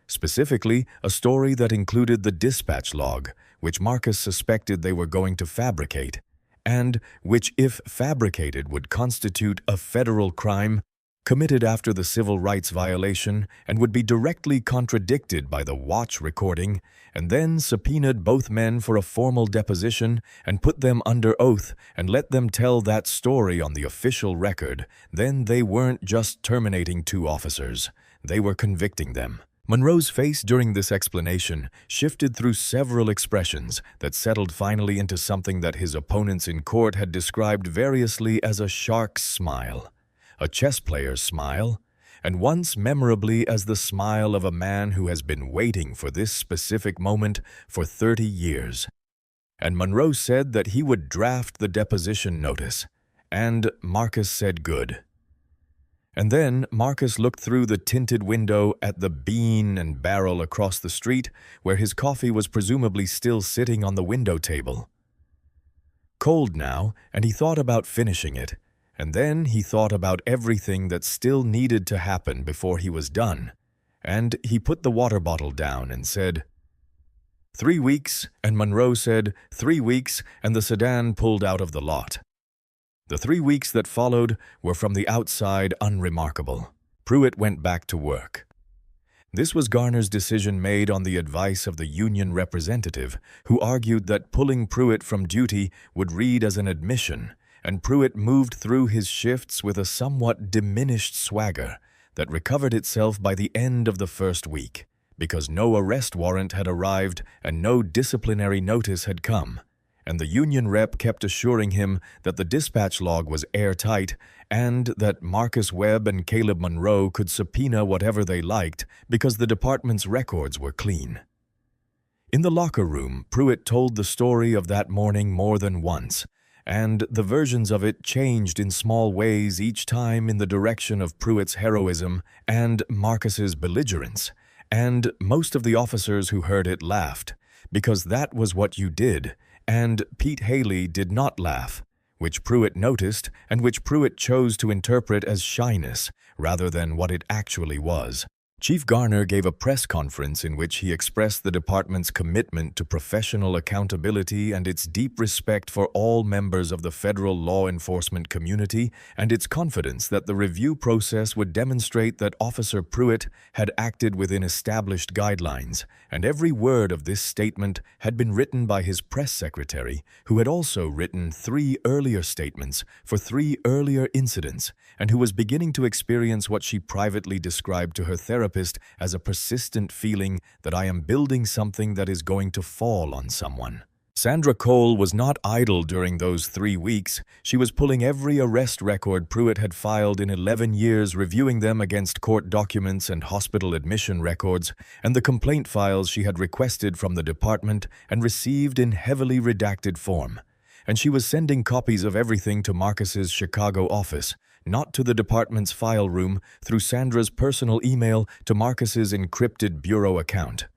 specifically a story that included the dispatch log, which Marcus suspected they were going to fabricate, and which, if fabricated, would constitute a federal crime committed after the civil rights violation and would be directly contradicted by the watch recording, and then subpoenaed both men for a formal deposition and put them under oath and let them tell that story on the official record, then they weren't just terminating 2 officers, they were convicting them. Monroe's face during this explanation shifted through several expressions that settled finally into something that his opponents in court had described variously as a shark's smile, a chess player's smile, and once memorably as the smile of a man who has been waiting for this specific moment for 30 years. And Monroe said that he would draft the deposition notice, and Marcus said good. And then Marcus looked through the tinted window at the Bean and Barrel across the street, where his coffee was presumably still sitting on the window table. Cold now, and he thought about finishing it. And then he thought about everything that still needed to happen before he was done, and he put the water bottle down and said, 3 weeks, and Monroe said 3 weeks, and the sedan pulled out of the lot. The 3 weeks that followed were from the outside unremarkable. Pruitt went back to work. This was Garner's decision made on the advice of the union representative, who argued that pulling Pruitt from duty would read as an admission, and Pruitt moved through his shifts with a somewhat diminished swagger that recovered itself by the end of the first week, because no arrest warrant had arrived and no disciplinary notice had come, and the union rep kept assuring him that the dispatch log was airtight and that Marcus Webb and Caleb Monroe could subpoena whatever they liked because the department's records were clean. In the locker room, Pruitt told the story of that morning more than once, and the versions of it changed in small ways each time in the direction of Pruitt's heroism and Marcus's belligerence, and most of the officers who heard it laughed, because that was what you did, and Pete Haley did not laugh, which Pruitt noticed and which Pruitt chose to interpret as shyness rather than what it actually was. Chief Garner gave a press conference in which he expressed the department's commitment to professional accountability and its deep respect for all members of the federal law enforcement community, and its confidence that the review process would demonstrate that Officer Pruitt had acted within established guidelines. And every word of this statement had been written by his press secretary, who had also written 3 earlier statements for 3 earlier incidents, and who was beginning to experience what she privately described to her therapist as a persistent feeling that I am building something that is going to fall on someone. Sandra Cole was not idle during those 3 weeks. She was pulling every arrest record Pruitt had filed in 11 years, reviewing them against court documents and hospital admission records, and the complaint files she had requested from the department and received in heavily redacted form. And she was sending copies of everything to Marcus's Chicago office, not to the department's file room, through Sandra's personal email to Marcus's encrypted bureau account.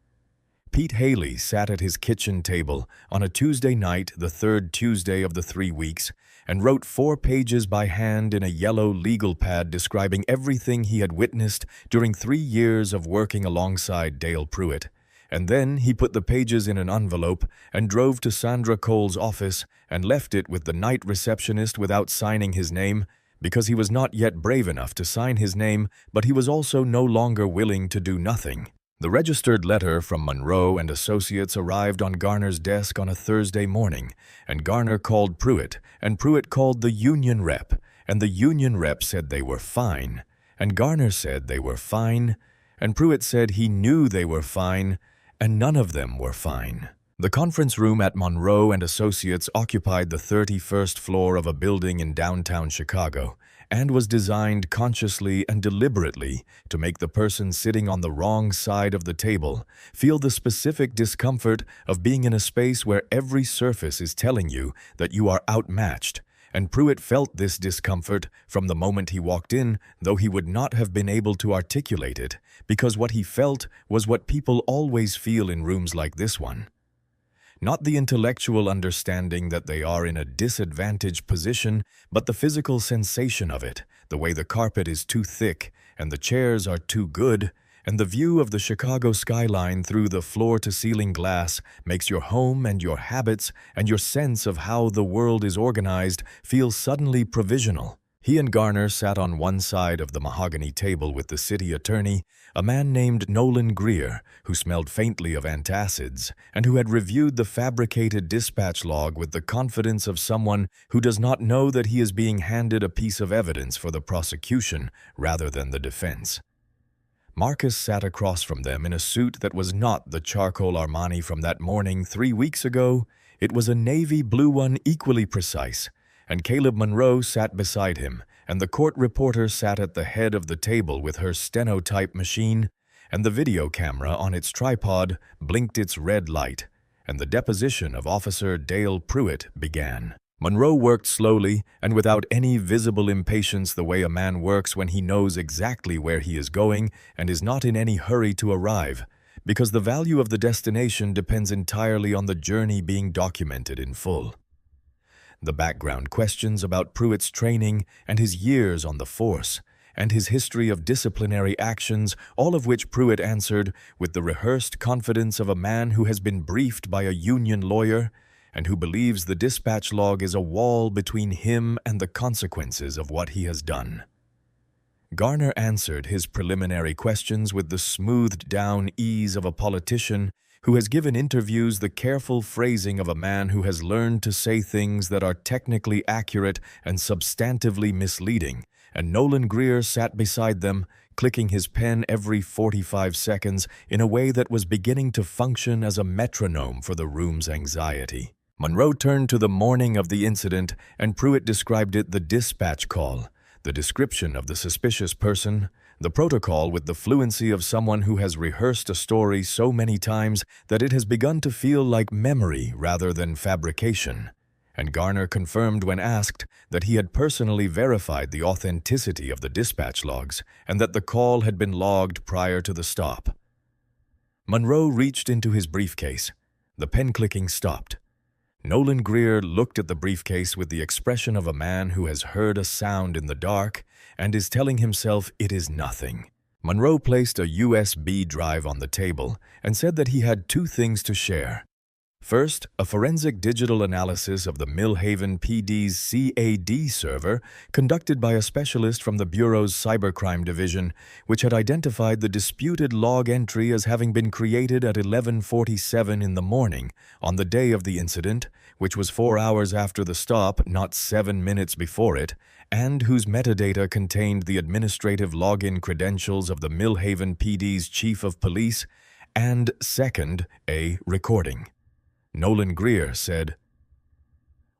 Pete Haley sat at his kitchen table on a Tuesday night, the 3rd Tuesday of the 3 weeks, and wrote 4 pages by hand in a yellow legal pad describing everything he had witnessed during 3 years of working alongside Dale Pruitt. And then he put the pages in an envelope and drove to Sandra Cole's office and left it with the night receptionist without signing his name, because he was not yet brave enough to sign his name, but he was also no longer willing to do nothing. The registered letter from Monroe and Associates arrived on Garner's desk on a Thursday morning, and Garner called Pruitt, and Pruitt called the union rep, and the union rep said they were fine, and Garner said they were fine, and Pruitt said he knew they were fine, and none of them were fine. The conference room at Monroe and Associates occupied the 31st floor of a building in downtown Chicago, and was designed consciously and deliberately to make the person sitting on the wrong side of the table feel the specific discomfort of being in a space where every surface is telling you that you are outmatched. And Pruitt felt this discomfort from the moment he walked in, though he would not have been able to articulate it, because what he felt was what people always feel in rooms like this one. Not the intellectual understanding that they are in a disadvantaged position, but the physical sensation of it, the way the carpet is too thick and the chairs are too good, and the view of the Chicago skyline through the floor-to-ceiling glass makes your home and your habits and your sense of how the world is organized feel suddenly provisional. He and Garner sat on one side of the mahogany table with the city attorney, a man named Nolan Greer, who smelled faintly of antacids, and who had reviewed the fabricated dispatch log with the confidence of someone who does not know that he is being handed a piece of evidence for the prosecution rather than the defense. Marcus sat across from them in a suit that was not the charcoal Armani from that morning 3 weeks ago. It was a navy blue one, equally precise, and Caleb Monroe sat beside him, and the court reporter sat at the head of the table with her stenotype machine, and the video camera on its tripod blinked its red light, and the deposition of Officer Dale Pruitt began. Monroe worked slowly and without any visible impatience, the way a man works when he knows exactly where he is going and is not in any hurry to arrive, because the value of the destination depends entirely on the journey being documented in full. The background questions about Pruitt's training and his years on the force, and his history of disciplinary actions, all of which Pruitt answered with the rehearsed confidence of a man who has been briefed by a union lawyer and who believes the dispatch log is a wall between him and the consequences of what he has done. Garner answered his preliminary questions with the smoothed-down ease of a politician who has given interviews the careful phrasing of a man who has learned to say things that are technically accurate and substantively misleading, and Nolan Greer sat beside them, clicking his pen every 45 seconds in a way that was beginning to function as a metronome for the room's anxiety. Monroe turned to the morning of the incident, and Pruitt described it the dispatch call, the description of the suspicious person, the protocol with the fluency of someone who has rehearsed a story so many times that it has begun to feel like memory rather than fabrication. And Garner confirmed when asked that he had personally verified the authenticity of the dispatch logs and that the call had been logged prior to the stop. Monroe reached into his briefcase. The pen clicking stopped. Nolan Greer looked at the briefcase with the expression of a man who has heard a sound in the dark and is telling himself it is nothing. Monroe placed a USB drive on the table and said that he had two things to share. First, a forensic digital analysis of the Millhaven PD's CAD server conducted by a specialist from the Bureau's Cybercrime Division, which had identified the disputed log entry as having been created at 11:47 in the morning on the day of the incident, which was 4 hours after the stop, not 7 minutes before it, and whose metadata contained the administrative login credentials of the Millhaven PD's chief of police, and second, a recording. Nolan Greer said,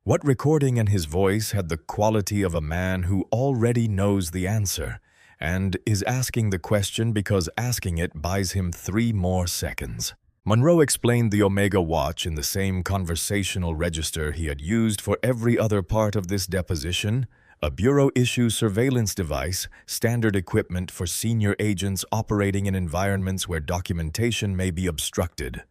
"What recording and his voice had the quality of a man who already knows the answer and is asking the question because asking it buys him 3 more seconds." Monroe explained the Omega watch in the same conversational register he had used for every other part of this deposition, a Bureau-issue surveillance device, standard equipment for senior agents operating in environments where documentation may be obstructed.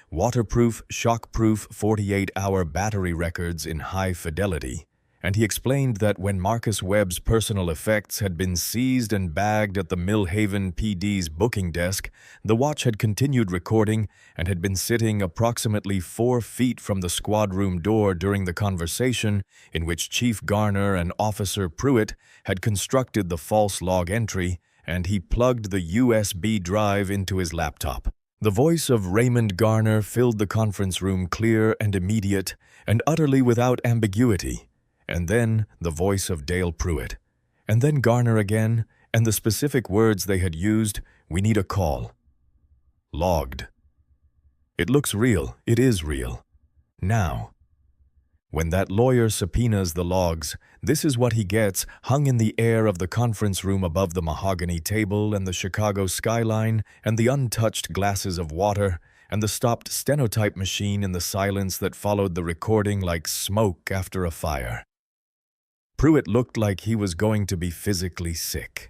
Waterproof, shockproof 48-hour battery records in high fidelity, and he explained that when Marcus Webb's personal effects had been seized and bagged at the Millhaven PD's booking desk, the watch had continued recording and had been sitting approximately 4 feet from the squad room door during the conversation in which Chief Garner and Officer Pruitt had constructed the false log entry, and he plugged the USB drive into his laptop. The voice of Raymond Garner filled the conference room clear and immediate and utterly without ambiguity, and then the voice of Dale Pruitt, and then Garner again, and the specific words they had used: "We need a call. Logged. It looks real. It is real. Now." When that lawyer subpoenas the logs, this is what he gets, hung in the air of the conference room above the mahogany table and the Chicago skyline and the untouched glasses of water and the stopped stenotype machine in the silence that followed the recording like smoke after a fire. Pruitt looked like he was going to be physically sick.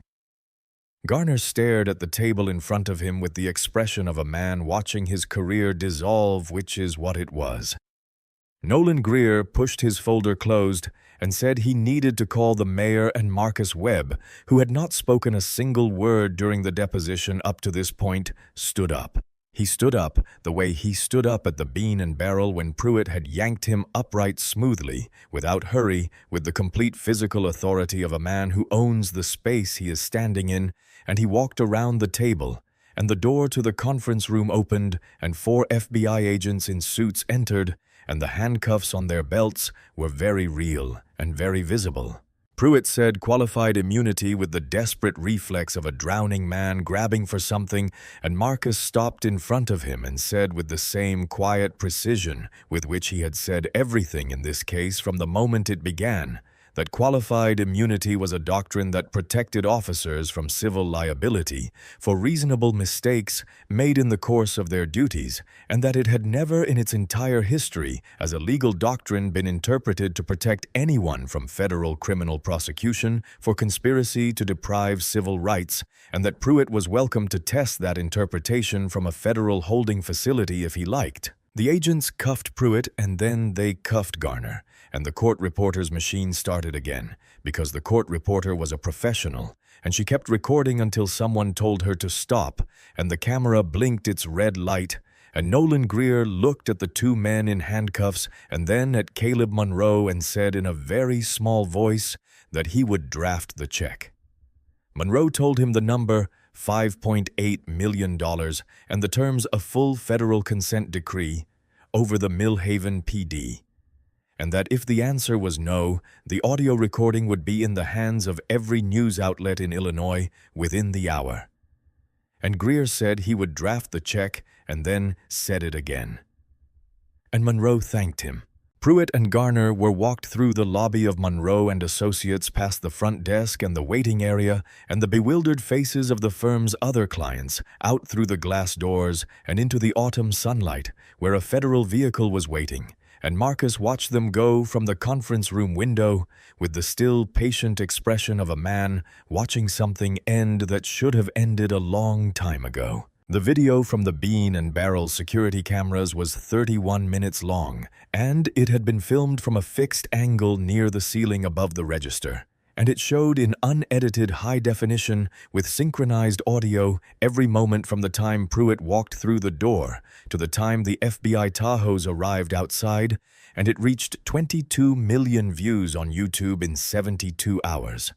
Garner stared at the table in front of him with the expression of a man watching his career dissolve, which is what it was. Nolan Greer pushed his folder closed and said he needed to call the mayor and Marcus Webb, who had not spoken a single word during the deposition up to this point, stood up. He stood up the way he stood up at the Bean and Barrel when Pruitt had yanked him upright smoothly, without hurry, with the complete physical authority of a man who owns the space he is standing in, and he walked around the table, and the door to the conference room opened, and 4 FBI agents in suits entered, and the handcuffs on their belts were very real and very visible. Pruitt said qualified immunity with the desperate reflex of a drowning man grabbing for something, and Marcus stopped in front of him and said with the same quiet precision with which he had said everything in this case from the moment it began, that qualified immunity was a doctrine that protected officers from civil liability for reasonable mistakes made in the course of their duties, and that it had never in its entire history as a legal doctrine been interpreted to protect anyone from federal criminal prosecution for conspiracy to deprive civil rights, and that Pruitt was welcome to test that interpretation from a federal holding facility if he liked. The agents cuffed Pruitt, and then they cuffed Garner, and the court reporter's machine started again, because the court reporter was a professional, and she kept recording until someone told her to stop, and the camera blinked its red light, and Nolan Greer looked at the 2 men in handcuffs and then at Caleb Monroe and said in a very small voice that he would draft the check. Monroe told him the number, $5.8 million, and the terms a full federal consent decree over the Millhaven PD, and that if the answer was no, the audio recording would be in the hands of every news outlet in Illinois within the hour. And Greer said he would draft the check and then said it again. And Monroe thanked him. Pruitt and Garner were walked through the lobby of Monroe and Associates past the front desk and the waiting area and the bewildered faces of the firm's other clients out through the glass doors and into the autumn sunlight where a federal vehicle was waiting, and Marcus watched them go from the conference room window with the still patient expression of a man watching something end that should have ended a long time ago. The video from the Bean and Barrel security cameras was 31 minutes long, and it had been filmed from a fixed angle near the ceiling above the register, and it showed in unedited high definition with synchronized audio every moment from the time Pruitt walked through the door to the time the FBI Tahoes arrived outside, and it reached 22 million views on YouTube in 72 hours.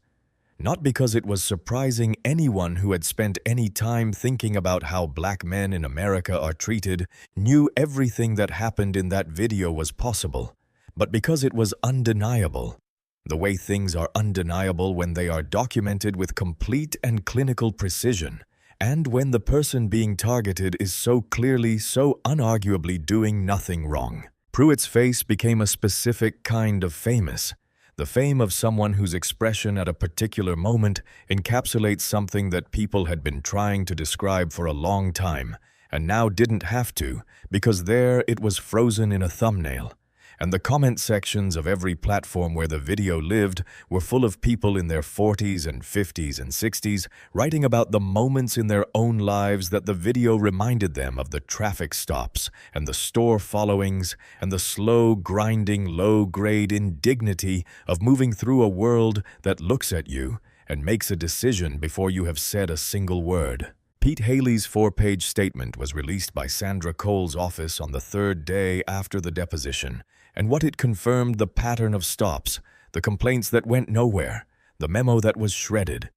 Not because it was surprising anyone who had spent any time thinking about how black men in America are treated knew everything that happened in that video was possible, but because it was undeniable. The way things are undeniable when they are documented with complete and clinical precision, and when the person being targeted is so clearly, so unarguably doing nothing wrong. Pruitt's face became a specific kind of famous, the fame of someone whose expression at a particular moment encapsulates something that people had been trying to describe for a long time, and now didn't have to, because there it was frozen in a thumbnail. And the comment sections of every platform where the video lived were full of people in their 40s and 50s and 60s writing about the moments in their own lives that the video reminded them of the traffic stops and the store followings and the slow, grinding, low-grade indignity of moving through a world that looks at you and makes a decision before you have said a single word. Pete Haley's 4-page statement was released by Sandra Cole's office on the third day after the deposition, and what it confirmed the pattern of stops, the complaints that went nowhere, the memo that was shredded.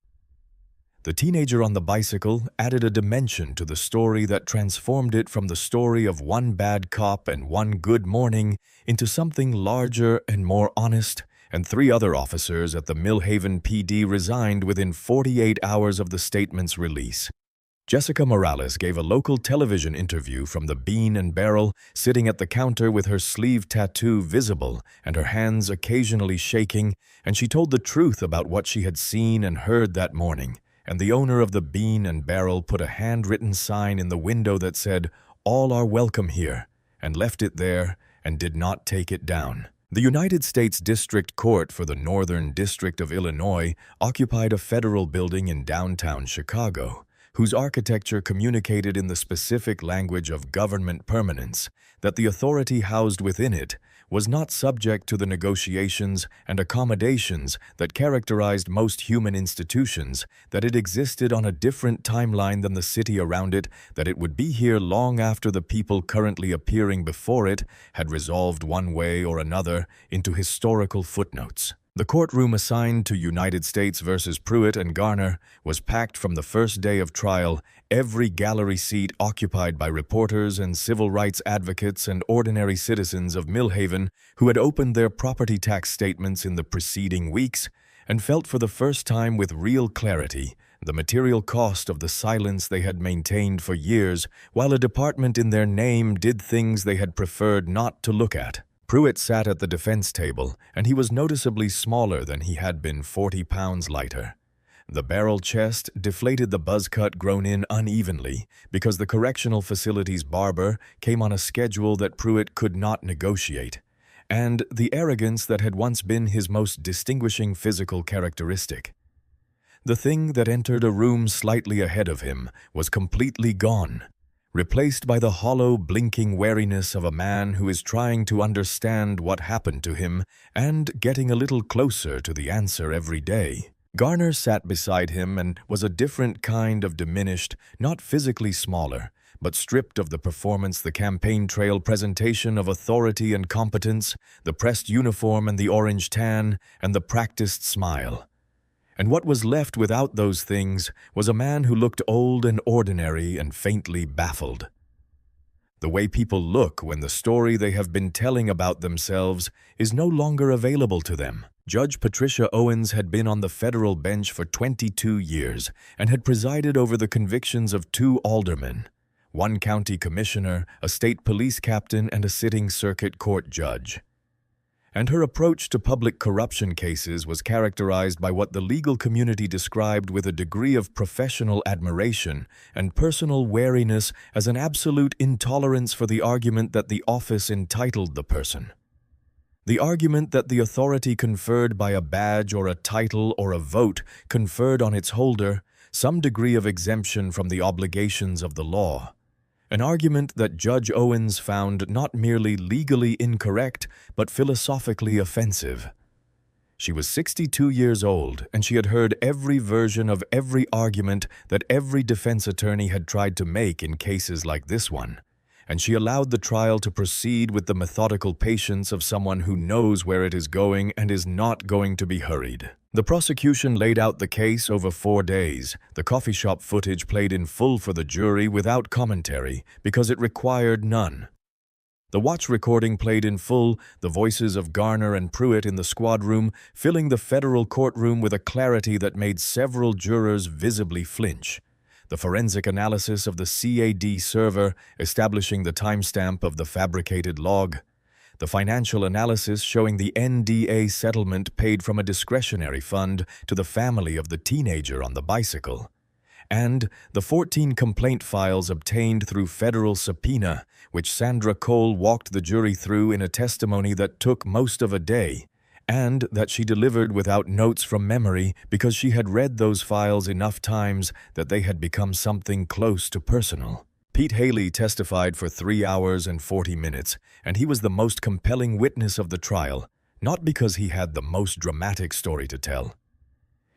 The teenager on the bicycle added a dimension to the story that transformed it from the story of one bad cop and one good morning into something larger and more honest, and 3 other officers at the Millhaven PD resigned within 48 hours of the statement's release. Jessica Morales gave a local television interview from the Bean and Barrel, sitting at the counter with her sleeve tattoo visible and her hands occasionally shaking, and she told the truth about what she had seen and heard that morning. And the owner of the Bean and Barrel put a handwritten sign in the window that said, "All are welcome here," and left it there and did not take it down. The United States District Court for the Northern District of Illinois occupied a federal building in downtown Chicago, whose architecture communicated in the specific language of government permanence that the authority housed within it was not subject to the negotiations and accommodations that characterized most human institutions, that it existed on a different timeline than the city around it, that it would be here long after the people currently appearing before it had resolved one way or another into historical footnotes. The courtroom assigned to United States versus Pruitt and Garner was packed from the first day of trial, every gallery seat occupied by reporters and civil rights advocates and ordinary citizens of Millhaven who had opened their property tax statements in the preceding weeks and felt for the first time with real clarity the material cost of the silence they had maintained for years while a department in their name did things they had preferred not to look at. Pruitt sat at the defense table, and he was noticeably smaller than he had been 40 pounds lighter. The barrel chest deflated the buzz cut grown in unevenly because the correctional facility's barber came on a schedule that Pruitt could not negotiate, and the arrogance that had once been his most distinguishing physical characteristic. The thing that entered a room slightly ahead of him was completely gone, replaced by the hollow, blinking wariness of a man who is trying to understand what happened to him and getting a little closer to the answer every day. Garner sat beside him and was a different kind of diminished, not physically smaller, but stripped of the performance, the campaign trail presentation of authority and competence, the pressed uniform and the orange tan, and the practiced smile. And what was left without those things was a man who looked old and ordinary and faintly baffled. The way people look when the story they have been telling about themselves is no longer available to them. Judge Patricia Owens had been on the federal bench for 22 years and had presided over the convictions of 2 aldermen, 1 county commissioner, a state police captain, and a sitting circuit court judge. And her approach to public corruption cases was characterized by what the legal community described with a degree of professional admiration and personal wariness as an absolute intolerance for the argument that the office entitled the person. The argument that the authority conferred by a badge or a title or a vote conferred on its holder some degree of exemption from the obligations of the law. An argument that Judge Owens found not merely legally incorrect, but philosophically offensive. She was 62 years old, and she had heard every version of every argument that every defense attorney had tried to make in cases like this one. And she allowed the trial to proceed with the methodical patience of someone who knows where it is going and is not going to be hurried. The prosecution laid out the case over 4 days. The coffee shop footage played in full for the jury without commentary because it required none. The watch recording played in full, the voices of Garner and Pruitt in the squad room, filling the federal courtroom with a clarity that made several jurors visibly flinch. The forensic analysis of the CAD server, establishing the timestamp of the fabricated log. The financial analysis showing the NDA settlement paid from a discretionary fund to the family of the teenager on the bicycle. And the 14 complaint files obtained through federal subpoena, which Sandra Cole walked the jury through in a testimony that took most of a day, and that she delivered without notes from memory because she had read those files enough times that they had become something close to personal. Pete Haley testified for 3 hours and 40 minutes, and he was the most compelling witness of the trial, not because he had the most dramatic story to tell.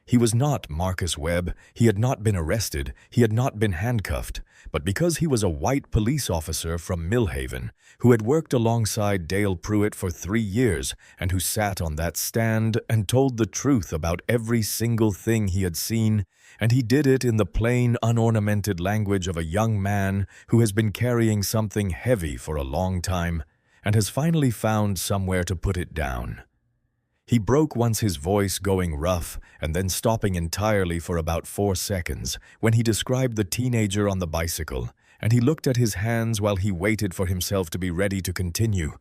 He was not Marcus Webb, he had not been arrested, he had not been handcuffed, but because he was a white police officer from Millhaven who had worked alongside Dale Pruitt for 3 years and who sat on that stand and told the truth about every single thing he had seen, and he did it in the plain, unornamented language of a young man who has been carrying something heavy for a long time and has finally found somewhere to put it down. He broke once, his voice going rough and then stopping entirely for about 4 seconds when he described the teenager on the bicycle, and he looked at his hands while he waited for himself to be ready to continue.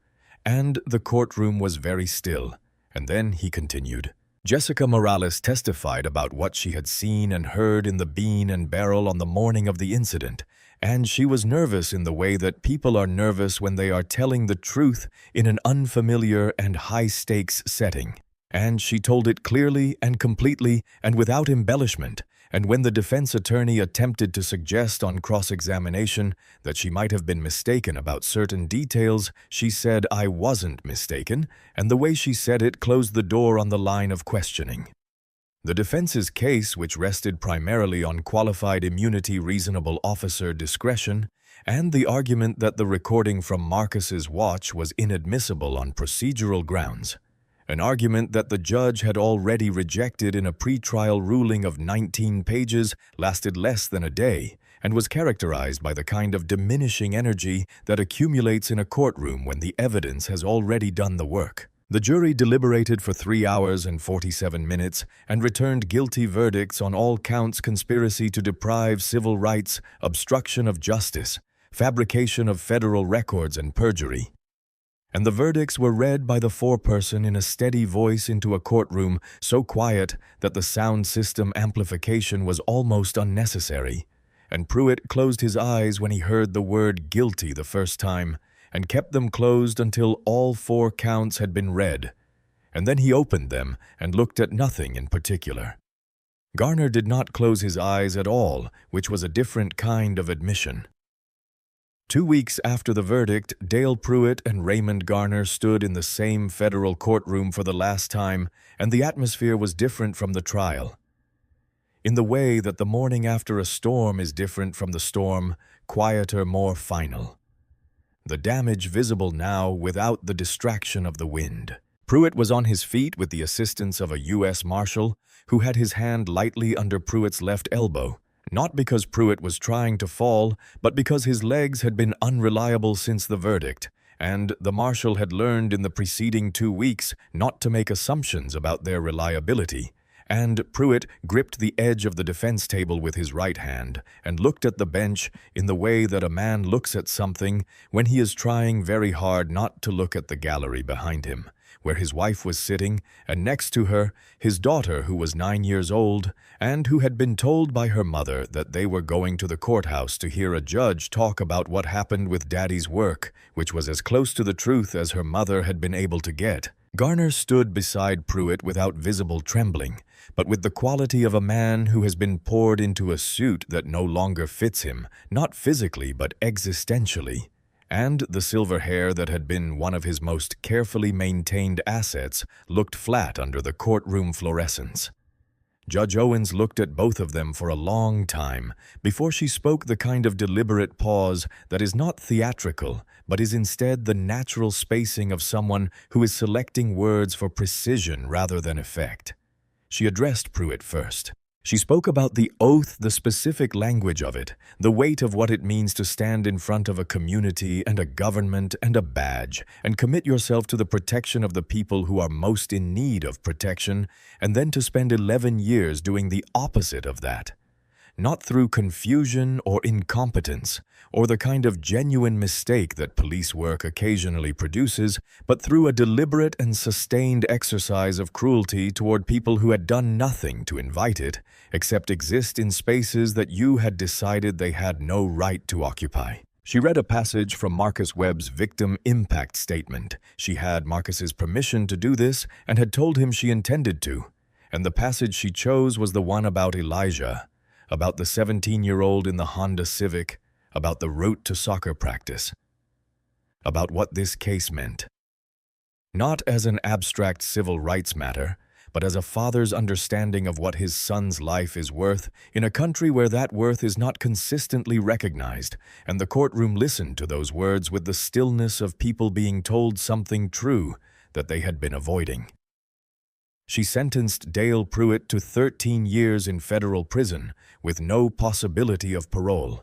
And the courtroom was very still, and then he continued. Jessica Morales testified about what she had seen and heard in the Bean and Barrel on the morning of the incident, and she was nervous in the way that people are nervous when they are telling the truth in an unfamiliar and high-stakes setting. And she told it clearly and completely and without embellishment, and when the defense attorney attempted to suggest on cross-examination that she might have been mistaken about certain details, she said, "I wasn't mistaken," and the way she said it closed the door on the line of questioning. The defense's case, which rested primarily on qualified immunity, reasonable officer discretion, and the argument that the recording from Marcus's watch was inadmissible on procedural grounds, an argument that the judge had already rejected in a pretrial ruling of 19 pages, lasted less than a day, and was characterized by the kind of diminishing energy that accumulates in a courtroom when the evidence has already done the work. The jury deliberated for 3 hours and 47 minutes and returned guilty verdicts on all counts: conspiracy to deprive civil rights, obstruction of justice, fabrication of federal records, and perjury. And the verdicts were read by the foreperson in a steady voice into a courtroom so quiet that the sound system amplification was almost unnecessary. And Pruitt closed his eyes when he heard the word guilty the first time, and kept them closed until all 4 counts had been read, and then he opened them and looked at nothing in particular. Garner did not close his eyes at all, which was a different kind of admission. 2 weeks after the verdict, Dale Pruitt and Raymond Garner stood in the same federal courtroom for the last time, and the atmosphere was different from the trial. In the way that the morning after a storm is different from the storm, quieter, more final. The damage visible now without the distraction of the wind. Pruitt was on his feet with the assistance of a U.S. Marshal who had his hand lightly under Pruitt's left elbow, not because Pruitt was trying to fall, but because his legs had been unreliable since the verdict, and the Marshal had learned in the preceding 2 weeks not to make assumptions about their reliability. And Pruitt gripped the edge of the defense table with his right hand and looked at the bench in the way that a man looks at something when he is trying very hard not to look at the gallery behind him, where his wife was sitting, and next to her, his daughter, who was 9 years old, and who had been told by her mother that they were going to the courthouse to hear a judge talk about what happened with Daddy's work, which was as close to the truth as her mother had been able to get. Garner stood beside Pruitt without visible trembling, but with the quality of a man who has been poured into a suit that no longer fits him, not physically but existentially, and the silver hair that had been one of his most carefully maintained assets looked flat under the courtroom fluorescence. Judge Owens looked at both of them for a long time before she spoke the kind of deliberate pause that is not theatrical, but is instead the natural spacing of someone who is selecting words for precision rather than effect. She addressed Pruitt first. She spoke about the oath, the specific language of it, the weight of what it means to stand in front of a community and a government and a badge, and commit yourself to the protection of the people who are most in need of protection, and then to spend 11 years doing the opposite of that. Not through confusion or incompetence, or the kind of genuine mistake that police work occasionally produces, but through a deliberate and sustained exercise of cruelty toward people who had done nothing to invite it, except exist in spaces that you had decided they had no right to occupy. She read a passage from Marcus Webb's victim impact statement. She had Marcus's permission to do this and had told him she intended to, and the passage she chose was the one about Elijah, about the 17-year-old in the Honda Civic, about the route to soccer practice, about what this case meant. Not as an abstract civil rights matter, but as a father's understanding of what his son's life is worth in a country where that worth is not consistently recognized, and the courtroom listened to those words with the stillness of people being told something true that they had been avoiding. She sentenced Dale Pruitt to 13 years in federal prison with no possibility of parole.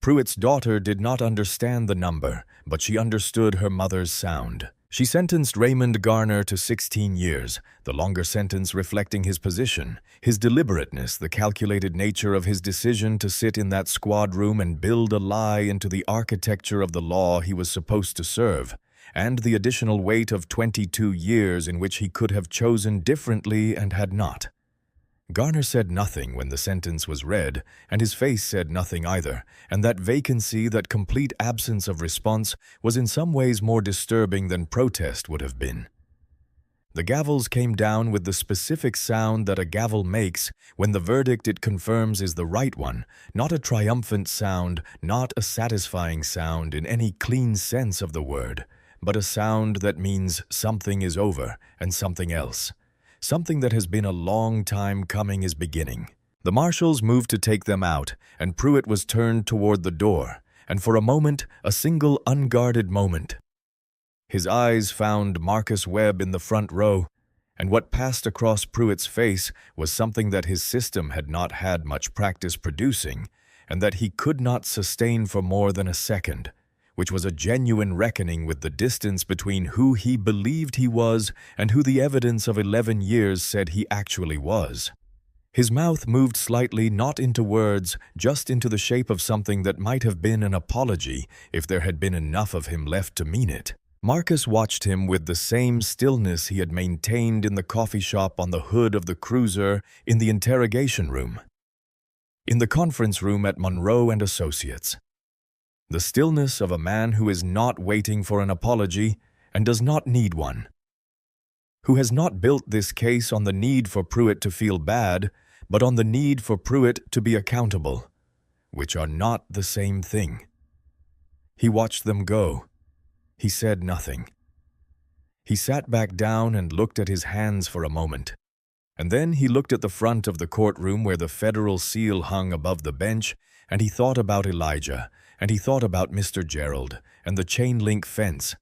Pruitt's daughter did not understand the number, but she understood her mother's sound. She sentenced Raymond Garner to 16 years, the longer sentence reflecting his position, his deliberateness, the calculated nature of his decision to sit in that squad room and build a lie into the architecture of the law he was supposed to serve, and the additional weight of 22 years in which he could have chosen differently and had not. Garner said nothing when the sentence was read, and his face said nothing either, and that vacancy, that complete absence of response, was in some ways more disturbing than protest would have been. The gavels came down with the specific sound that a gavel makes when the verdict it confirms is the right one, not a triumphant sound, not a satisfying sound in any clean sense of the word, but a sound that means something is over and something else. Something that has been a long time coming is beginning. The marshals moved to take them out, and Pruitt was turned toward the door, and for a moment, a single unguarded moment, his eyes found Marcus Webb in the front row, and what passed across Pruitt's face was something that his system had not had much practice producing, and that he could not sustain for more than a second, which was a genuine reckoning with the distance between who he believed he was and who the evidence of 11 years said he actually was. His mouth moved slightly, not into words, just into the shape of something that might have been an apology if there had been enough of him left to mean it. Marcus watched him with the same stillness he had maintained in the coffee shop on the hood of the cruiser, in the interrogation room, in the conference room at Monroe and Associates. The stillness of a man who is not waiting for an apology and does not need one, who has not built this case on the need for Pruitt to feel bad, but on the need for Pruitt to be accountable, which are not the same thing. He watched them go. He said nothing. He sat back down and looked at his hands for a moment, and then he looked at the front of the courtroom where the federal seal hung above the bench, and he thought about Elijah, and he thought about Mr. Gerald and the chain-link fence,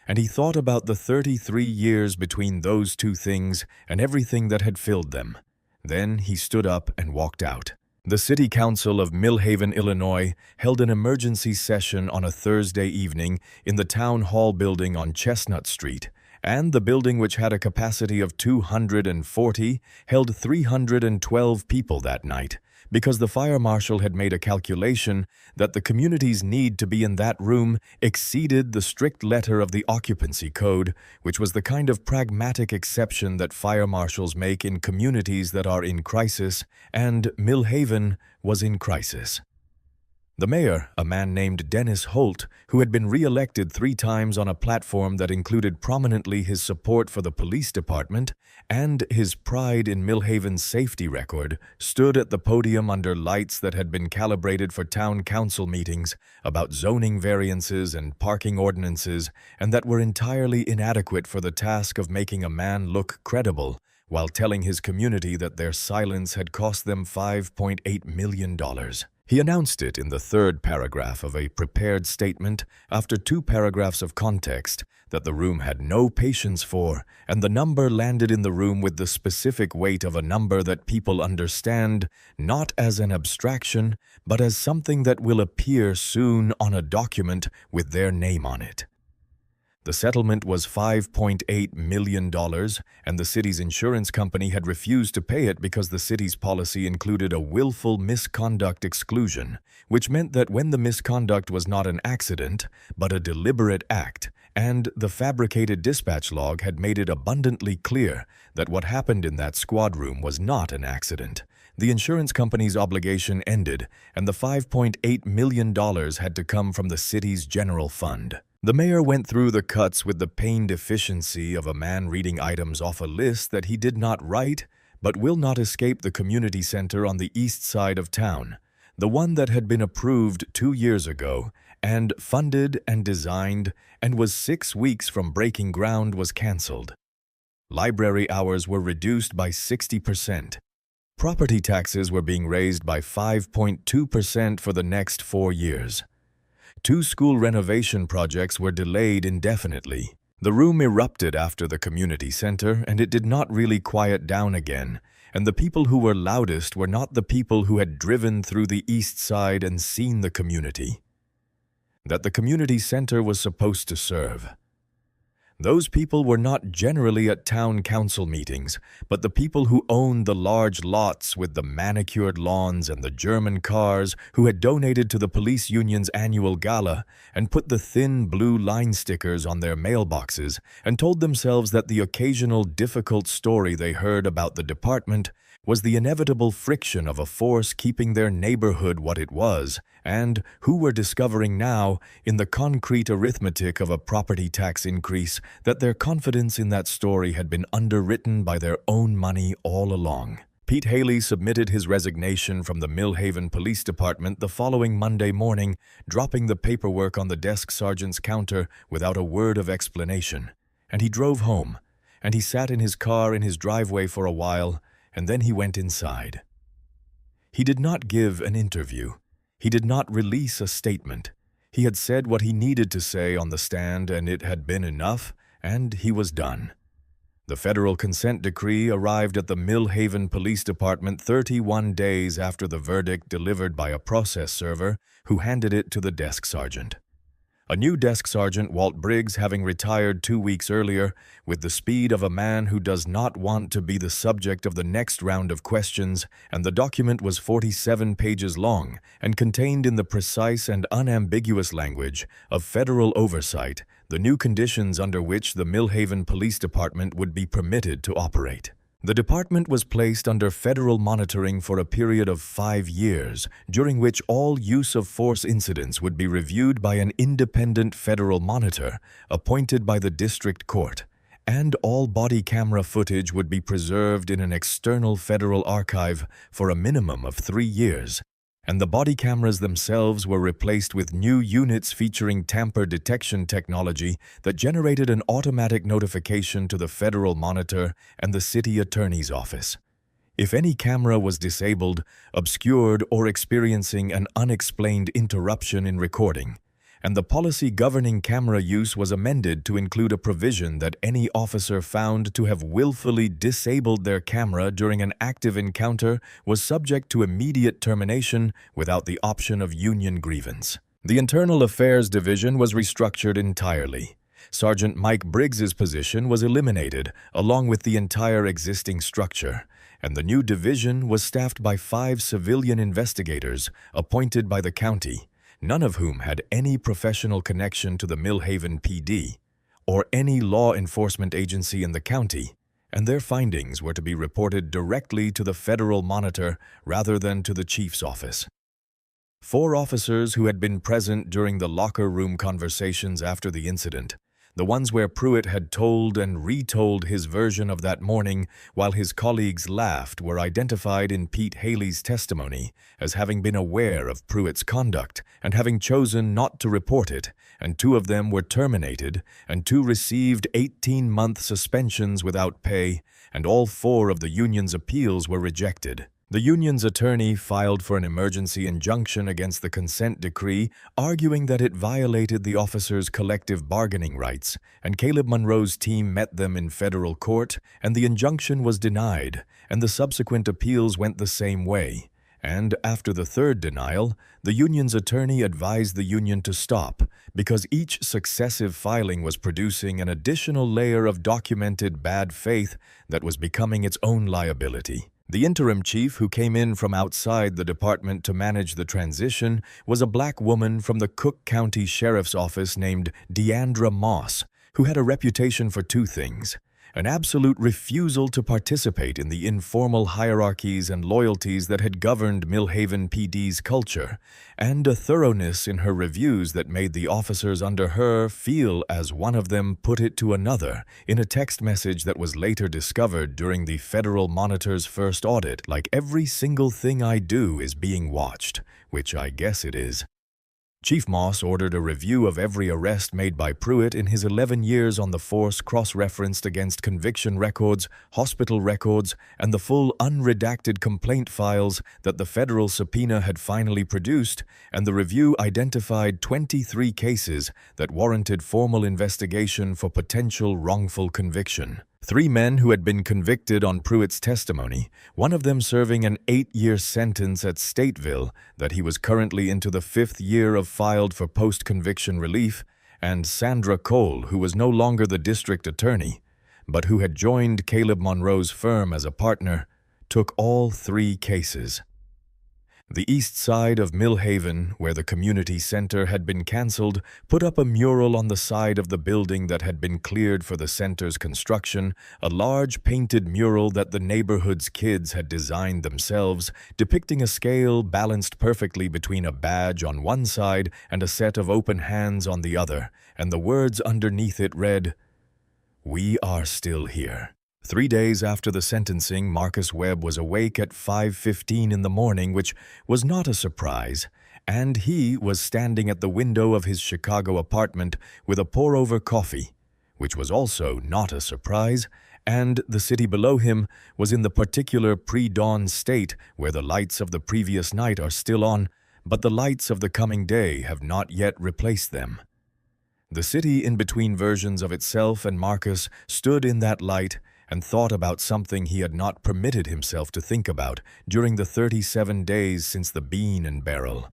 and he thought about the 33 years between those two things and everything that had filled them. Then he stood up and walked out. The City Council of Millhaven, Illinois, held an emergency session on a Thursday evening in the Town Hall building on Chestnut Street, and the building, which had a capacity of 240, held 312 people that night, because the fire marshal had made a calculation that the community's need to be in that room exceeded the strict letter of the occupancy code, which was the kind of pragmatic exception that fire marshals make in communities that are in crisis, and Millhaven was in crisis. The mayor, a man named Dennis Holt, who had been re-elected 3 times on a platform that included prominently his support for the police department and his pride in Millhaven's safety record, stood at the podium under lights that had been calibrated for town council meetings about zoning variances and parking ordinances, and that were entirely inadequate for the task of making a man look credible, while telling his community that their silence had cost them $5.8 million. He announced it in the 3rd paragraph of a prepared statement after 2 paragraphs of context that the room had no patience for, and the number landed in the room with the specific weight of a number that people understand not as an abstraction, but as something that will appear soon on a document with their name on it. The settlement was $5.8 million, and the city's insurance company had refused to pay it because the city's policy included a willful misconduct exclusion, which meant that when the misconduct was not an accident, but a deliberate act, and the fabricated dispatch log had made it abundantly clear that what happened in that squad room was not an accident, the insurance company's obligation ended, and the $5.8 million had to come from the city's general fund. The mayor went through the cuts with the pained efficiency of a man reading items off a list that he did not write, but will not escape the community center on the east side of town, the one that had been approved 2 years ago, and funded and designed, and was 6 weeks from breaking ground was canceled. Library hours were reduced by 60%. Property taxes were being raised by 5.2% for the next 4 years. 2 school renovation projects were delayed indefinitely. The room erupted after the community center, and it did not really quiet down again, and the people who were loudest were not the people who had driven through the east side and seen the community that the community center was supposed to serve. Those people were not generally at town council meetings, but the people who owned the large lots with the manicured lawns and the German cars, who had donated to the police union's annual gala and put the thin blue line stickers on their mailboxes and told themselves that the occasional difficult story they heard about the department was the inevitable friction of a force keeping their neighborhood what it was, and who were discovering now, in the concrete arithmetic of a property tax increase, that their confidence in that story had been underwritten by their own money all along. Pete Haley submitted his resignation from the Millhaven Police Department the following Monday morning, dropping the paperwork on the desk sergeant's counter without a word of explanation. And he drove home, and he sat in his car in his driveway for a while, and then he went inside. He did not give an interview. He did not release a statement. He had said what he needed to say on the stand, and it had been enough, and he was done. The federal consent decree arrived at the Millhaven Police Department 31 days after the verdict delivered by a process server who handed it to the desk sergeant. A new desk sergeant, Walt Briggs, having retired 2 weeks earlier, with the speed of a man who does not want to be the subject of the next round of questions, and the document was 47 pages long and contained in the precise and unambiguous language of federal oversight the new conditions under which the Millhaven Police Department would be permitted to operate. The department was placed under federal monitoring for a period of 5 years, during which all use of force incidents would be reviewed by an independent federal monitor appointed by the district court, and all body camera footage would be preserved in an external federal archive for a minimum of 3 years, and the body cameras themselves were replaced with new units featuring tamper detection technology that generated an automatic notification to the federal monitor and the city attorney's office if any camera was disabled, obscured, or experiencing an unexplained interruption in recording. And the policy governing camera use was amended to include a provision that any officer found to have willfully disabled their camera during an active encounter was subject to immediate termination without the option of union grievance. The Internal Affairs Division was restructured entirely. Sergeant Mike Briggs's position was eliminated, along with the entire existing structure, and the new division was staffed by 5 civilian investigators appointed by the county, none of whom had any professional connection to the Millhaven PD or any law enforcement agency in the county, and their findings were to be reported directly to the federal monitor rather than to the chief's office. 4 officers who had been present during the locker room conversations after the incident, the ones where Pruitt had told and retold his version of that morning while his colleagues laughed, were identified in Pete Haley's testimony as having been aware of Pruitt's conduct and having chosen not to report it, and 2 of them were terminated, and 2 received 18-month suspensions without pay, and all 4 of the union's appeals were rejected. The union's attorney filed for an emergency injunction against the consent decree, arguing that it violated the officers' collective bargaining rights, and Caleb Monroe's team met them in federal court, and the injunction was denied, and the subsequent appeals went the same way. And after the 3rd denial, the union's attorney advised the union to stop, because each successive filing was producing an additional layer of documented bad faith that was becoming its own liability. The interim chief, who came in from outside the department to manage the transition, was a black woman from the Cook County Sheriff's Office named Deandra Moss, who had a reputation for 2 things: an absolute refusal to participate in the informal hierarchies and loyalties that had governed Millhaven PD's culture, and a thoroughness in her reviews that made the officers under her feel, as one of them put it to another in a text message that was later discovered during the Federal Monitor's first audit, like every single thing I do is being watched, which I guess it is. Chief Moss ordered a review of every arrest made by Pruitt in his 11 years on the force, cross-referenced against conviction records, hospital records, and the full unredacted complaint files that the federal subpoena had finally produced, and the review identified 23 cases that warranted formal investigation for potential wrongful conviction. 3 men who had been convicted on Pruitt's testimony, one of them serving an 8-year sentence at Stateville that he was currently into the 5th year of, filed for post-conviction relief, and Sandra Cole, who was no longer the district attorney, but who had joined Caleb Monroe's firm as a partner, took all 3 cases. The east side of Millhaven, where the community center had been canceled, put up a mural on the side of the building that had been cleared for the center's construction, a large painted mural that the neighborhood's kids had designed themselves, depicting a scale balanced perfectly between a badge on one side and a set of open hands on the other, and the words underneath it read, "We are still here." 3 days after the sentencing, Marcus Webb was awake at 5:15 in the morning, which was not a surprise, and he was standing at the window of his Chicago apartment with a pour-over coffee, which was also not a surprise, and the city below him was in the particular pre-dawn state where the lights of the previous night are still on, but the lights of the coming day have not yet replaced them. The city, in between versions of itself and Marcus, stood in that light and thought about something he had not permitted himself to think about during the 37 days since the Bean and Barrel.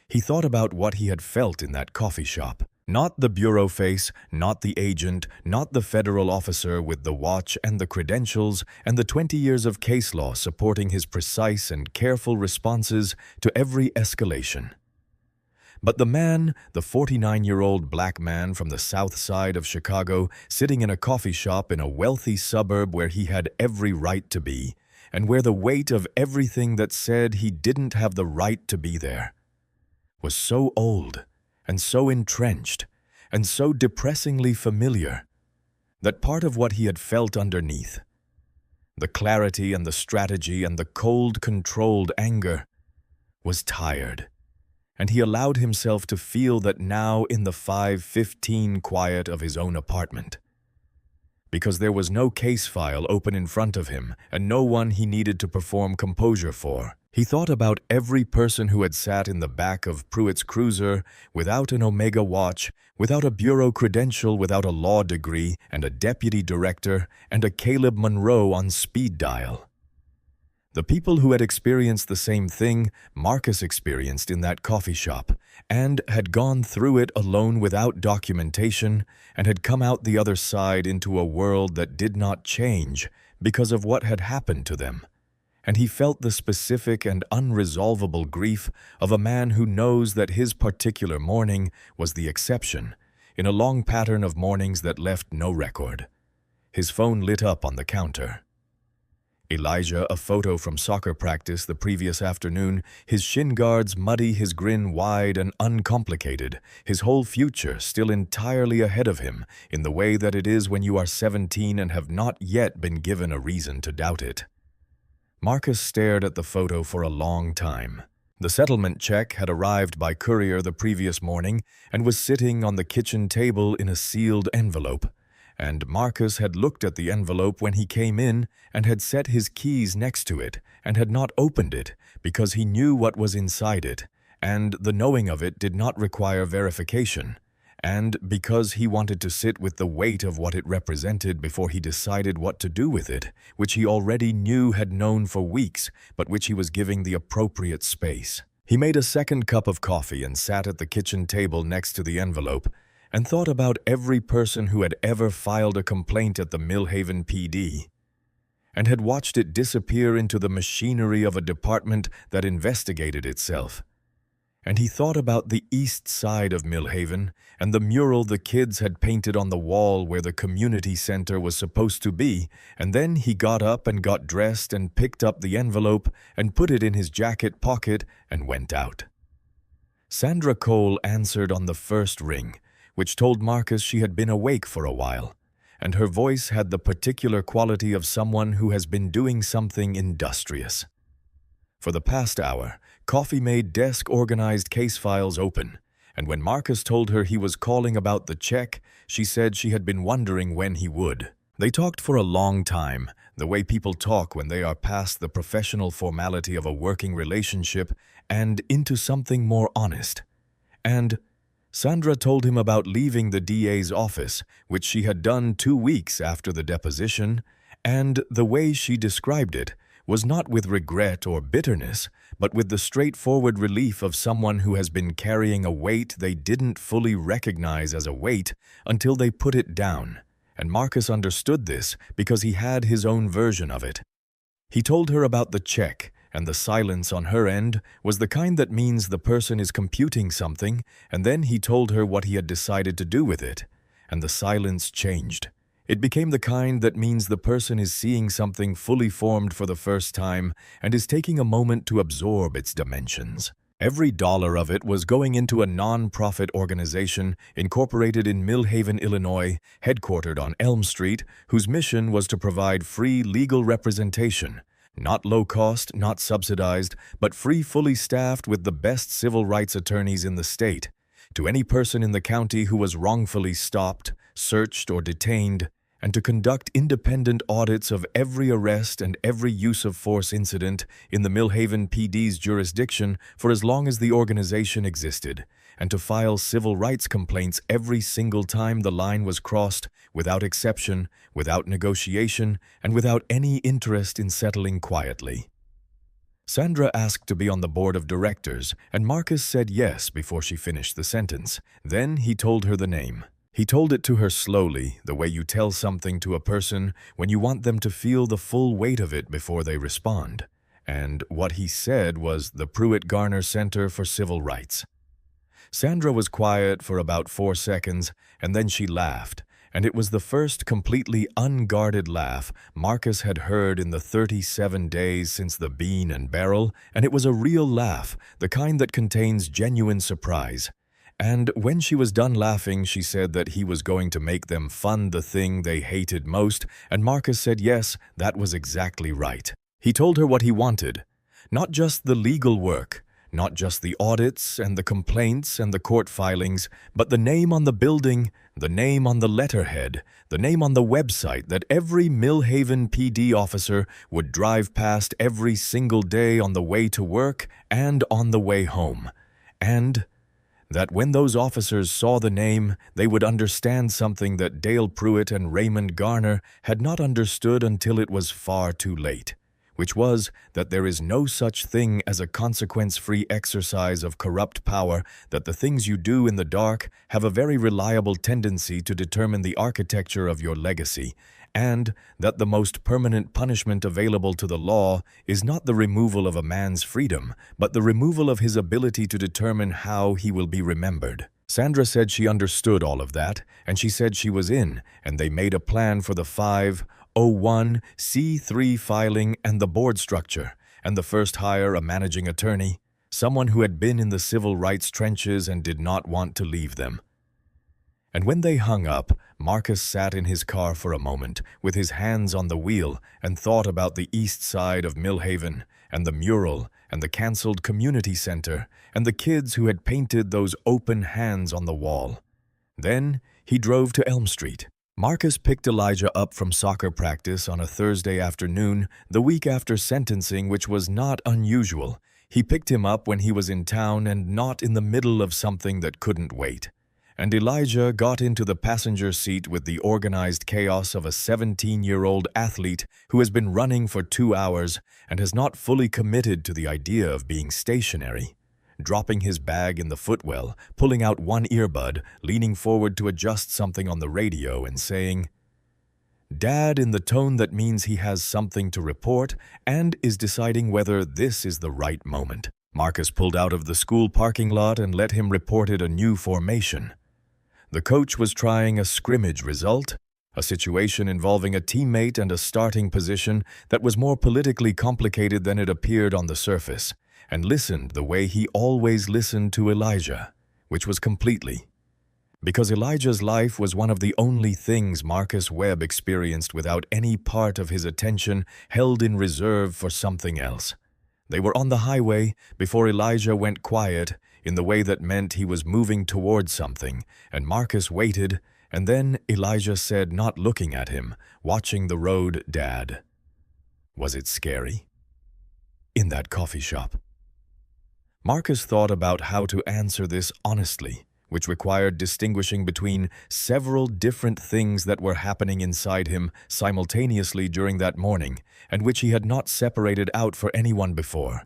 He thought about what he had felt in that coffee shop. Not the bureau face, not the agent, not the federal officer with the watch and the credentials and the 20 years of case law supporting his precise and careful responses to every escalation. But the man, the 49-year-old black man from the south side of Chicago, sitting in a coffee shop in a wealthy suburb where he had every right to be, and where the weight of everything that said he didn't have the right to be there, was so old and so entrenched and so depressingly familiar that part of what he had felt underneath, the clarity and the strategy and the cold, controlled anger, was tired. And he allowed himself to feel that now in the 5:15 quiet of his own apartment. Because there was no case file open in front of him and no one he needed to perform composure for. He thought about every person who had sat in the back of Pruitt's cruiser without an Omega watch, without a bureau credential, without a law degree, and a deputy director, and a Caleb Monroe on speed dial. The people who had experienced the same thing Marcus experienced in that coffee shop, and had gone through it alone without documentation, and had come out the other side into a world that did not change because of what had happened to them. And he felt the specific and unresolvable grief of a man who knows that his particular morning was the exception in a long pattern of mornings that left no record. His phone lit up on the counter. Elijah, a photo from soccer practice the previous afternoon, his shin guards muddy, his grin wide and uncomplicated, his whole future still entirely ahead of him, in the way that it is when you are 17 and have not yet been given a reason to doubt it. Marcus stared at the photo for a long time. The settlement check had arrived by courier the previous morning and was sitting on the kitchen table in a sealed envelope. And Marcus had looked at the envelope when he came in and had set his keys next to it and had not opened it because he knew what was inside it, and the knowing of it did not require verification, and because he wanted to sit with the weight of what it represented before he decided what to do with it, which he already knew had known for weeks, but which he was giving the appropriate space. He made a second cup of coffee and sat at the kitchen table next to the envelope, and thought about every person who had ever filed a complaint at the Millhaven PD, and had watched it disappear into the machinery of a department that investigated itself. And he thought about the east side of Millhaven and the mural the kids had painted on the wall where the community center was supposed to be, and then he got up and got dressed and picked up the envelope and put it in his jacket pocket and went out. Sandra Cole answered on the first ring, which told Marcus she had been awake for a while, and her voice had the particular quality of someone who has been doing something industrious. For the past hour, Coffee made desk-organized case files open, and when Marcus told her he was calling about the check, she said she had been wondering when he would. They talked for a long time, the way people talk when they are past the professional formality of a working relationship and into something more honest. And Sandra told him about leaving the DA's office, which she had done 2 weeks after the deposition, and the way she described it was not with regret or bitterness, but with the straightforward relief of someone who has been carrying a weight they didn't fully recognize as a weight until they put it down, and Marcus understood this because he had his own version of it. He told her about the check, and the silence on her end was the kind that means the person is computing something, and then he told her what he had decided to do with it, and the silence changed. It became the kind that means the person is seeing something fully formed for the first time and is taking a moment to absorb its dimensions. Every dollar of it was going into a non-profit organization incorporated in Millhaven, Illinois, headquartered on Elm Street, whose mission was to provide free legal representation. Not low-cost, not subsidized, but free, fully staffed with the best civil rights attorneys in the state, to any person in the county who was wrongfully stopped, searched, or detained, and to conduct independent audits of every arrest and every use of force incident in the Millhaven PD's jurisdiction for as long as the organization existed, and to file civil rights complaints every single time the line was crossed, without exception, without negotiation, and without any interest in settling quietly. Sandra asked to be on the board of directors, and Marcus said yes before she finished the sentence. Then he told her the name. He told it to her slowly, the way you tell something to a person when you want them to feel the full weight of it before they respond. And what he said was the Pruitt Garner Center for Civil Rights. Sandra was quiet for about 4 seconds, and then she laughed, and it was the first completely unguarded laugh Marcus had heard in the 37 days since the Bean and Barrel, and it was a real laugh, the kind that contains genuine surprise. And when she was done laughing, she said that he was going to make them fund the thing they hated most, and Marcus said yes, that was exactly right. He told her what he wanted, not just the legal work, not just the audits and the complaints and the court filings, but the name on the building, the name on the letterhead, the name on the website that every Millhaven PD officer would drive past every single day on the way to work and on the way home. And that when those officers saw the name, they would understand something that Dale Pruitt and Raymond Garner had not understood until it was far too late, which was that there is no such thing as a consequence-free exercise of corrupt power, that the things you do in the dark have a very reliable tendency to determine the architecture of your legacy, and that the most permanent punishment available to the law is not the removal of a man's freedom, but the removal of his ability to determine how he will be remembered. Sandra said she understood all of that, and she said she was in, and they made a plan for the 5, 01, C3 filing and the board structure, and the first hire a managing attorney, someone who had been in the civil rights trenches and did not want to leave them. And when they hung up, Marcus sat in his car for a moment, with his hands on the wheel, and thought about the east side of Millhaven, and the mural, and the cancelled community center, and the kids who had painted those open hands on the wall. Then he drove to Elm Street. Marcus picked Elijah up from soccer practice on a Thursday afternoon, the week after sentencing, which was not unusual. He picked him up when he was in town and not in the middle of something that couldn't wait. And Elijah got into the passenger seat with the organized chaos of a 17-year-old athlete who has been running for 2 hours and has not fully committed to the idea of being stationary. Dropping his bag in the footwell, pulling out one earbud, leaning forward to adjust something on the radio and saying, "Dad," in the tone that means he has something to report and is deciding whether this is the right moment. Marcus pulled out of the school parking lot and let him report a new formation. The coach was trying a scrimmage result, a situation involving a teammate and a starting position that was more politically complicated than it appeared on the surface, and listened the way he always listened to Elijah, which was completely. Because Elijah's life was one of the only things Marcus Webb experienced without any part of his attention held in reserve for something else. They were on the highway before Elijah went quiet in the way that meant he was moving towards something, and Marcus waited, and then Elijah said, not looking at him, watching the road, "Dad." Was it scary? In that coffee shop. Marcus thought about how to answer this honestly, which required distinguishing between several different things that were happening inside him simultaneously during that morning, and which he had not separated out for anyone before,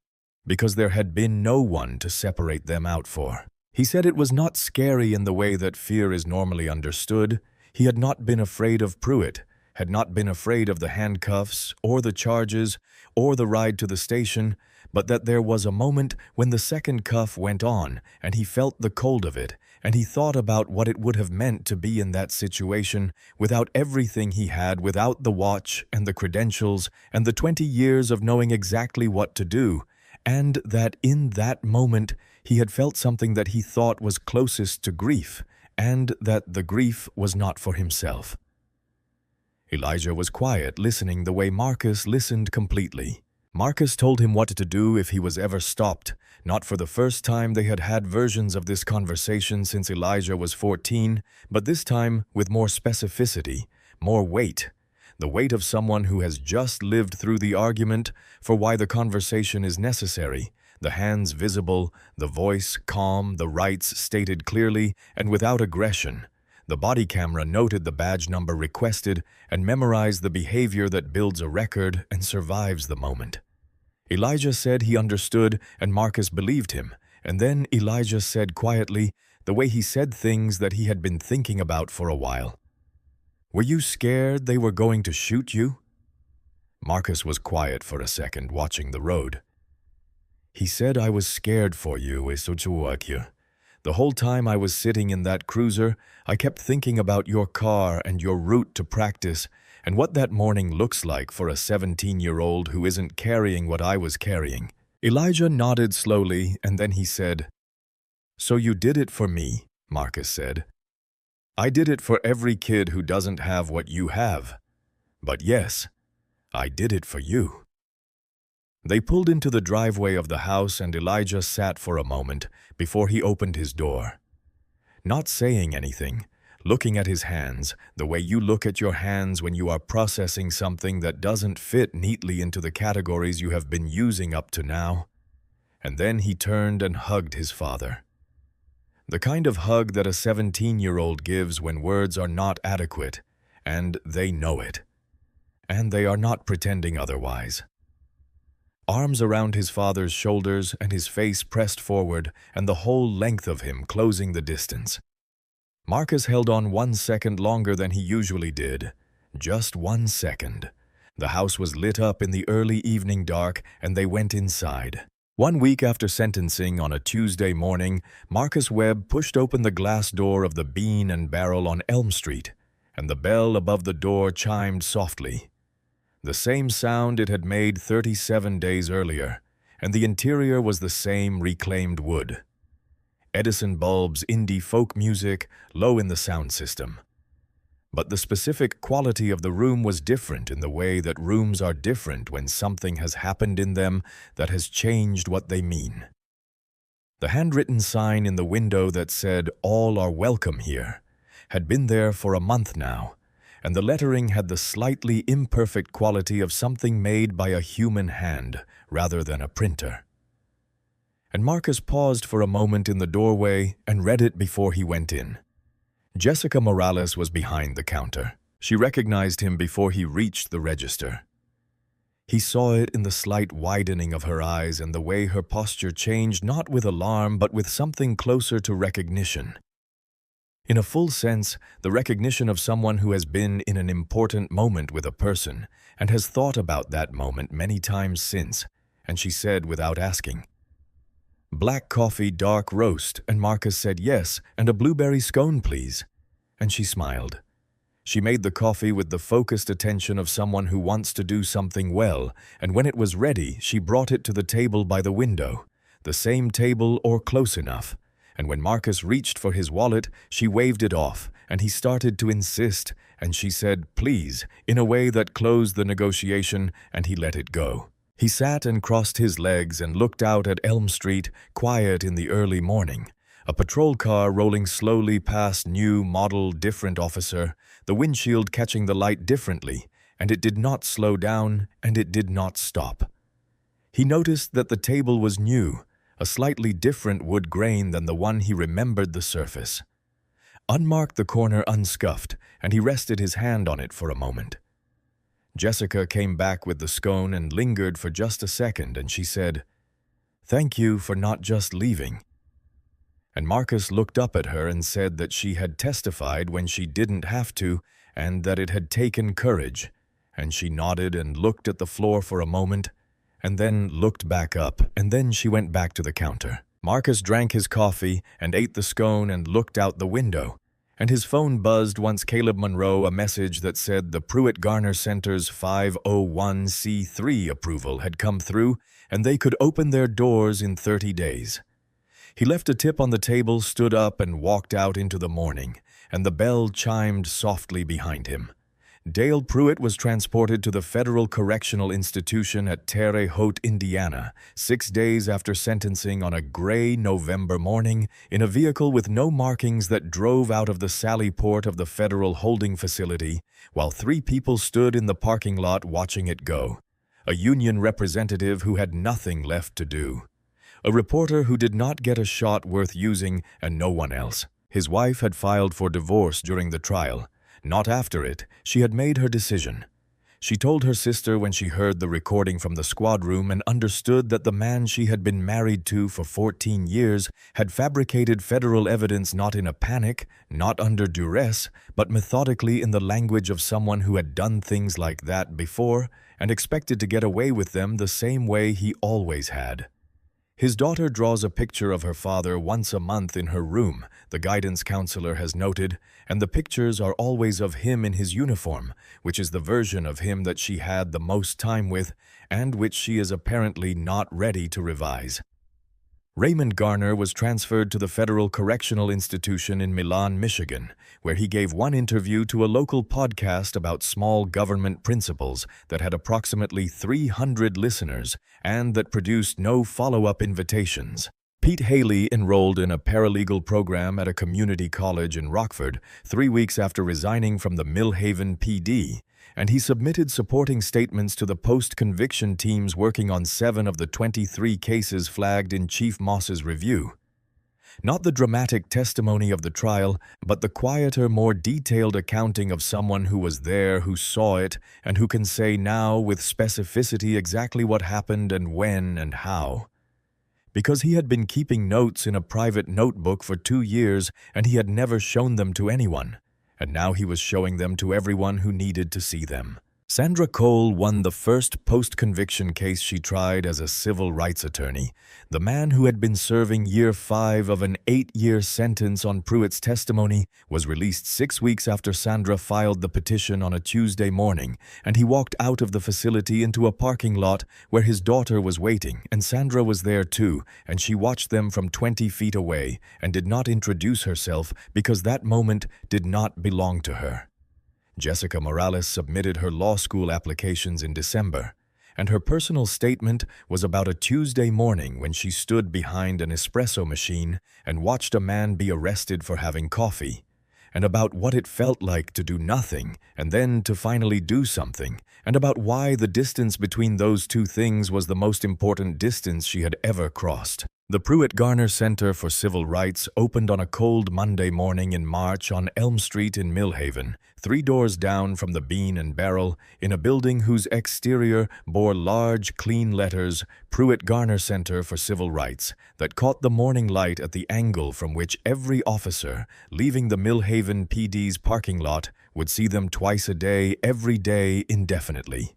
because there had been no one to separate them out for. He said it was not scary in the way that fear is normally understood. He had not been afraid of Pruitt, had not been afraid of the handcuffs, or the charges, or the ride to the station, but that there was a moment when the second cuff went on, and he felt the cold of it, and he thought about what it would have meant to be in that situation, without everything he had, without the watch and the credentials and the 20 years of knowing exactly what to do, and that in that moment he had felt something that he thought was closest to grief, and that the grief was not for himself. Elijah was quiet, listening the way Marcus listened completely. Marcus told him what to do if he was ever stopped. Not for the first time they had had versions of this conversation since Elijah was 14, but this time with more specificity, more weight. The weight of someone who has just lived through the argument for why the conversation is necessary, the hands visible, the voice calm, the rights stated clearly and without aggression. The body camera noted the badge number requested and memorized the behavior that builds a record and survives the moment. Elijah said he understood, and Marcus believed him, and then Elijah said quietly, the way he said things that he had been thinking about for a while, "Were you scared they were going to shoot you?" Marcus was quiet for a second, watching the road. "He said I was scared for you, Esochuakir. The whole time I was sitting in that cruiser, I kept thinking about your car and your route to practice and what that morning looks like for a 17-year-old who isn't carrying what I was carrying." Elijah nodded slowly, and then he said, "So you did it for me," Marcus said. "I did it for every kid who doesn't have what you have. But yes, I did it for you." They pulled into the driveway of the house, and Elijah sat for a moment before he opened his door. Not saying anything, looking at his hands, the way you look at your hands when you are processing something that doesn't fit neatly into the categories you have been using up to now. And then he turned and hugged his father. The kind of hug that a 17-year-old gives when words are not adequate, and they know it. And they are not pretending otherwise. Arms around his father's shoulders and his face pressed forward and the whole length of him closing the distance. Marcus held on 1 second longer than he usually did. Just 1 second. The house was lit up in the early evening dark, and they went inside. 1 week after sentencing, on a Tuesday morning, Marcus Webb pushed open the glass door of the Bean and Barrel on Elm Street, and the bell above the door chimed softly. The same sound it had made 37 days earlier, and the interior was the same reclaimed wood. Edison bulbs, indie folk music, low in the sound system. But the specific quality of the room was different in the way that rooms are different when something has happened in them that has changed what they mean. The handwritten sign in the window that said, "All are welcome here," had been there for a month now, and the lettering had the slightly imperfect quality of something made by a human hand rather than a printer. And Marcus paused for a moment in the doorway and read it before he went in. Jessica Morales was behind the counter. She recognized him before he reached the register. He saw it in the slight widening of her eyes and the way her posture changed, not with alarm but with something closer to recognition. In a full sense, the recognition of someone who has been in an important moment with a person and has thought about that moment many times since, and she said without asking, "Black coffee, dark roast," and Marcus said yes, "and a blueberry scone, please." And she smiled. She made the coffee with the focused attention of someone who wants to do something well, and when it was ready, she brought it to the table by the window, the same table or close enough. And when Marcus reached for his wallet, she waved it off, and he started to insist, and she said, "Please," in a way that closed the negotiation, and he let it go. He sat and crossed his legs and looked out at Elm Street, quiet in the early morning. A patrol car rolling slowly past new, model, different officer, the windshield catching the light differently, and it did not slow down, and it did not stop. He noticed that the table was new, a slightly different wood grain than the one he remembered the surface. Unmarked, the corner unscuffed, and he rested his hand on it for a moment. Jessica came back with the scone and lingered for just a second, and she said, "Thank you for not just leaving." And Marcus looked up at her and said that she had testified when she didn't have to, and that it had taken courage, and she nodded and looked at the floor for a moment, and then looked back up, and then she went back to the counter. Marcus drank his coffee and ate the scone and looked out the window. And his phone buzzed once Caleb Monroe a message that said the Pruitt-Garner Center's 501c3 approval had come through and they could open their doors in 30 days. He left a tip on the table, stood up, and walked out into the morning, and the bell chimed softly behind him. Dale Pruitt was transported to the Federal Correctional Institution at Terre Haute, Indiana, 6 days after sentencing on a gray November morning in a vehicle with no markings that drove out of the Sally Port of the federal holding facility, while 3 people stood in the parking lot watching it go. A union representative who had nothing left to do. A reporter who did not get a shot worth using, and no one else. His wife had filed for divorce during the trial. Not after it. She had made her decision. She told her sister when she heard the recording from the squad room and understood that the man she had been married to for 14 years had fabricated federal evidence not in a panic, not under duress, but methodically in the language of someone who had done things like that before and expected to get away with them the same way he always had. His daughter draws a picture of her father once a month in her room, the guidance counselor has noted, and the pictures are always of him in his uniform, which is the version of him that she had the most time with, and which she is apparently not ready to revise. Raymond Garner was transferred to the Federal Correctional Institution in Milan, Michigan, where he gave one interview to a local podcast about small government principles that had approximately 300 listeners and that produced no follow-up invitations. Pete Haley enrolled in a paralegal program at a community college in Rockford 3 weeks after resigning from the Millhaven PD, and he submitted supporting statements to the post-conviction teams working on 7 of the 23 cases flagged in Chief Moss's review. Not the dramatic testimony of the trial, but the quieter, more detailed accounting of someone who was there, who saw it, and who can say now with specificity exactly what happened and when and how. Because he had been keeping notes in a private notebook for 2 years and he had never shown them to anyone, and now he was showing them to everyone who needed to see them. Sandra Cole won the first post-conviction case she tried as a civil rights attorney. The man who had been serving year 5 of an 8-year sentence on Pruitt's testimony was released 6 weeks after Sandra filed the petition on a Tuesday morning, and he walked out of the facility into a parking lot where his daughter was waiting, and Sandra was there too, and she watched them from 20 feet away and did not introduce herself because that moment did not belong to her. Jessica Morales submitted her law school applications in December, and her personal statement was about a Tuesday morning when she stood behind an espresso machine and watched a man be arrested for having coffee, and about what it felt like to do nothing and then to finally do something, and about why the distance between those two things was the most important distance she had ever crossed. The Pruitt Garner Center for Civil Rights opened on a cold Monday morning in March on Elm Street in Millhaven, 3 doors down from the Bean and Barrel, in a building whose exterior bore large, clean letters, Pruitt Garner Center for Civil Rights, that caught the morning light at the angle from which every officer, leaving the Millhaven PD's parking lot, would see them twice a day, every day, indefinitely.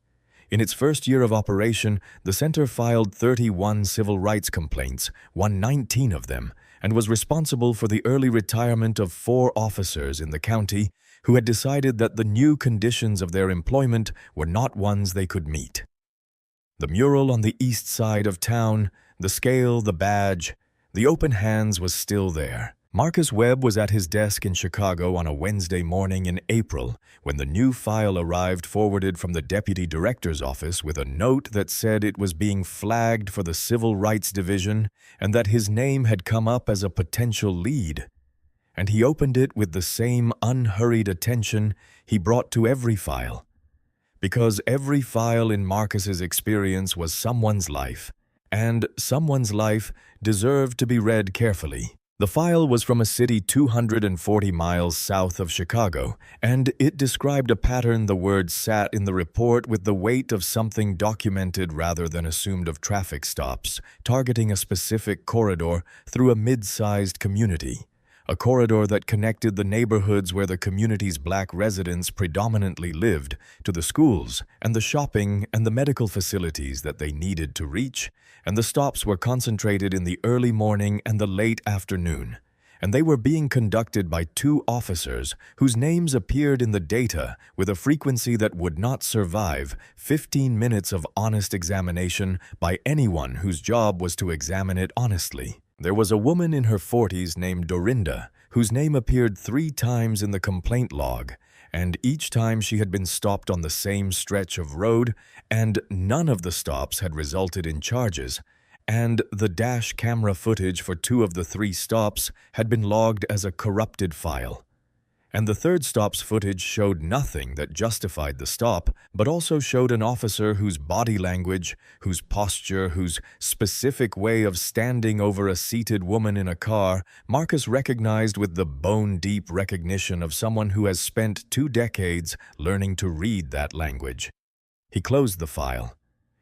In its first year of operation, the center filed 31 civil rights complaints, won 19 of them, and was responsible for the early retirement of 4 officers in the county who had decided that the new conditions of their employment were not ones they could meet. The mural on the east side of town, the scale, the badge, the open hands was still there. Marcus Webb was at his desk in Chicago on a Wednesday morning in April when the new file arrived forwarded from the deputy director's office with a note that said it was being flagged for the Civil Rights Division and that his name had come up as a potential lead. And he opened it with the same unhurried attention he brought to every file. Because every file in Marcus's experience was someone's life, and someone's life deserved to be read carefully. The file was from a city 240 miles south of Chicago, and it described a pattern the words sat in the report with the weight of something documented rather than assumed of traffic stops, targeting a specific corridor through a mid-sized community. A corridor that connected the neighborhoods where the community's black residents predominantly lived to the schools and the shopping and the medical facilities that they needed to reach, and the stops were concentrated in the early morning and the late afternoon, and they were being conducted by 2 officers whose names appeared in the data with a frequency that would not survive 15 minutes of honest examination by anyone whose job was to examine it honestly. There was a woman in her 40s named Dorinda, whose name appeared 3 times in the complaint log, and each time she had been stopped on the same stretch of road, and none of the stops had resulted in charges, and the dash camera footage for 2 of the 3 stops had been logged as a corrupted file. And the third stop's footage showed nothing that justified the stop, but also showed an officer whose body language, whose posture, whose specific way of standing over a seated woman in a car, Marcus recognized with the bone-deep recognition of someone who has spent 2 decades learning to read that language. He closed the file.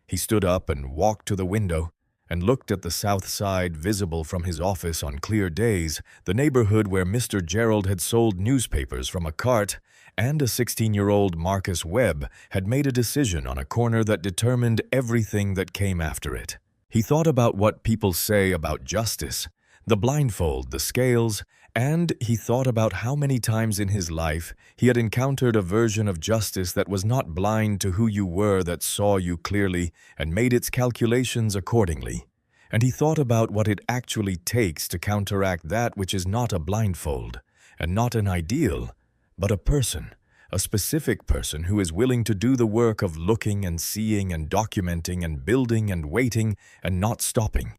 He stood up and walked to the window and looked at the south side visible from his office on clear days, the neighborhood where Mr. Gerald had sold newspapers from a cart, and a 16-year-old Marcus Webb had made a decision on a corner that determined everything that came after it. He thought about what people say about justice, the blindfold, the scales, and he thought about how many times in his life he had encountered a version of justice that was not blind to who you were, that saw you clearly and made its calculations accordingly. And he thought about what it actually takes to counteract that which is not a blindfold, and not an ideal, but a person, a specific person who is willing to do the work of looking and seeing and documenting and building and waiting and not stopping,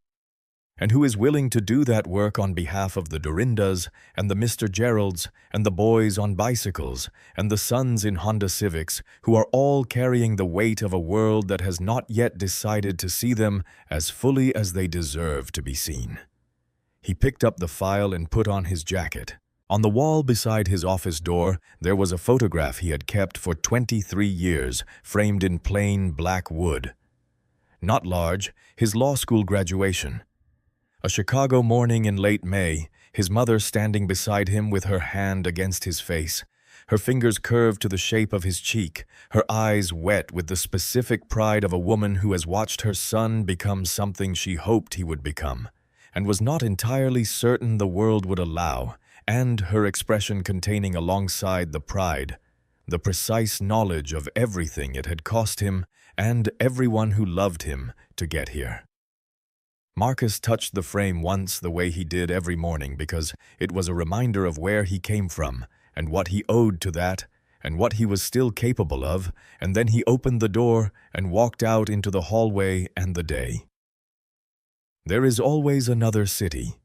and who is willing to do that work on behalf of the Dorindas and the Mr. Geralds and the boys on bicycles and the sons in Honda Civics who are all carrying the weight of a world that has not yet decided to see them as fully as they deserve to be seen. He picked up the file and put on his jacket. On the wall beside his office door, there was a photograph he had kept for 23 years, framed in plain black wood. Not large, his law school graduation. A Chicago morning in late May, his mother standing beside him with her hand against his face, Her fingers curved to the shape of his cheek, her eyes wet with the specific pride of a woman who has watched her son become something she hoped he would become, and was not entirely certain the world would allow, and her expression containing alongside the pride, the precise knowledge of everything it had cost him and everyone who loved him to get here. Marcus touched the frame once the way he did every morning because it was a reminder of where he came from and what he owed to that and what he was still capable of, and then he opened the door and walked out into the hallway and the day. There is always another city.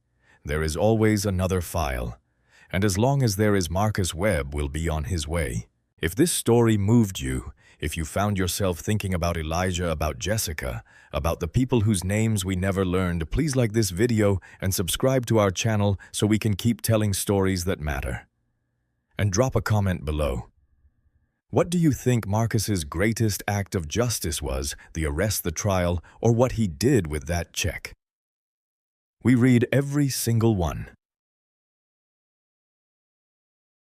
There is always another file. And as long as there is, Marcus Webb will be on his way. If this story moved you, if you found yourself thinking about Elijah, about Jessica, about the people whose names we never learned, please like this video and subscribe to our channel so we can keep telling stories that matter. And drop a comment below. What do you think Marcus's greatest act of justice was, the arrest, the trial, or what he did with that check? We read every single one.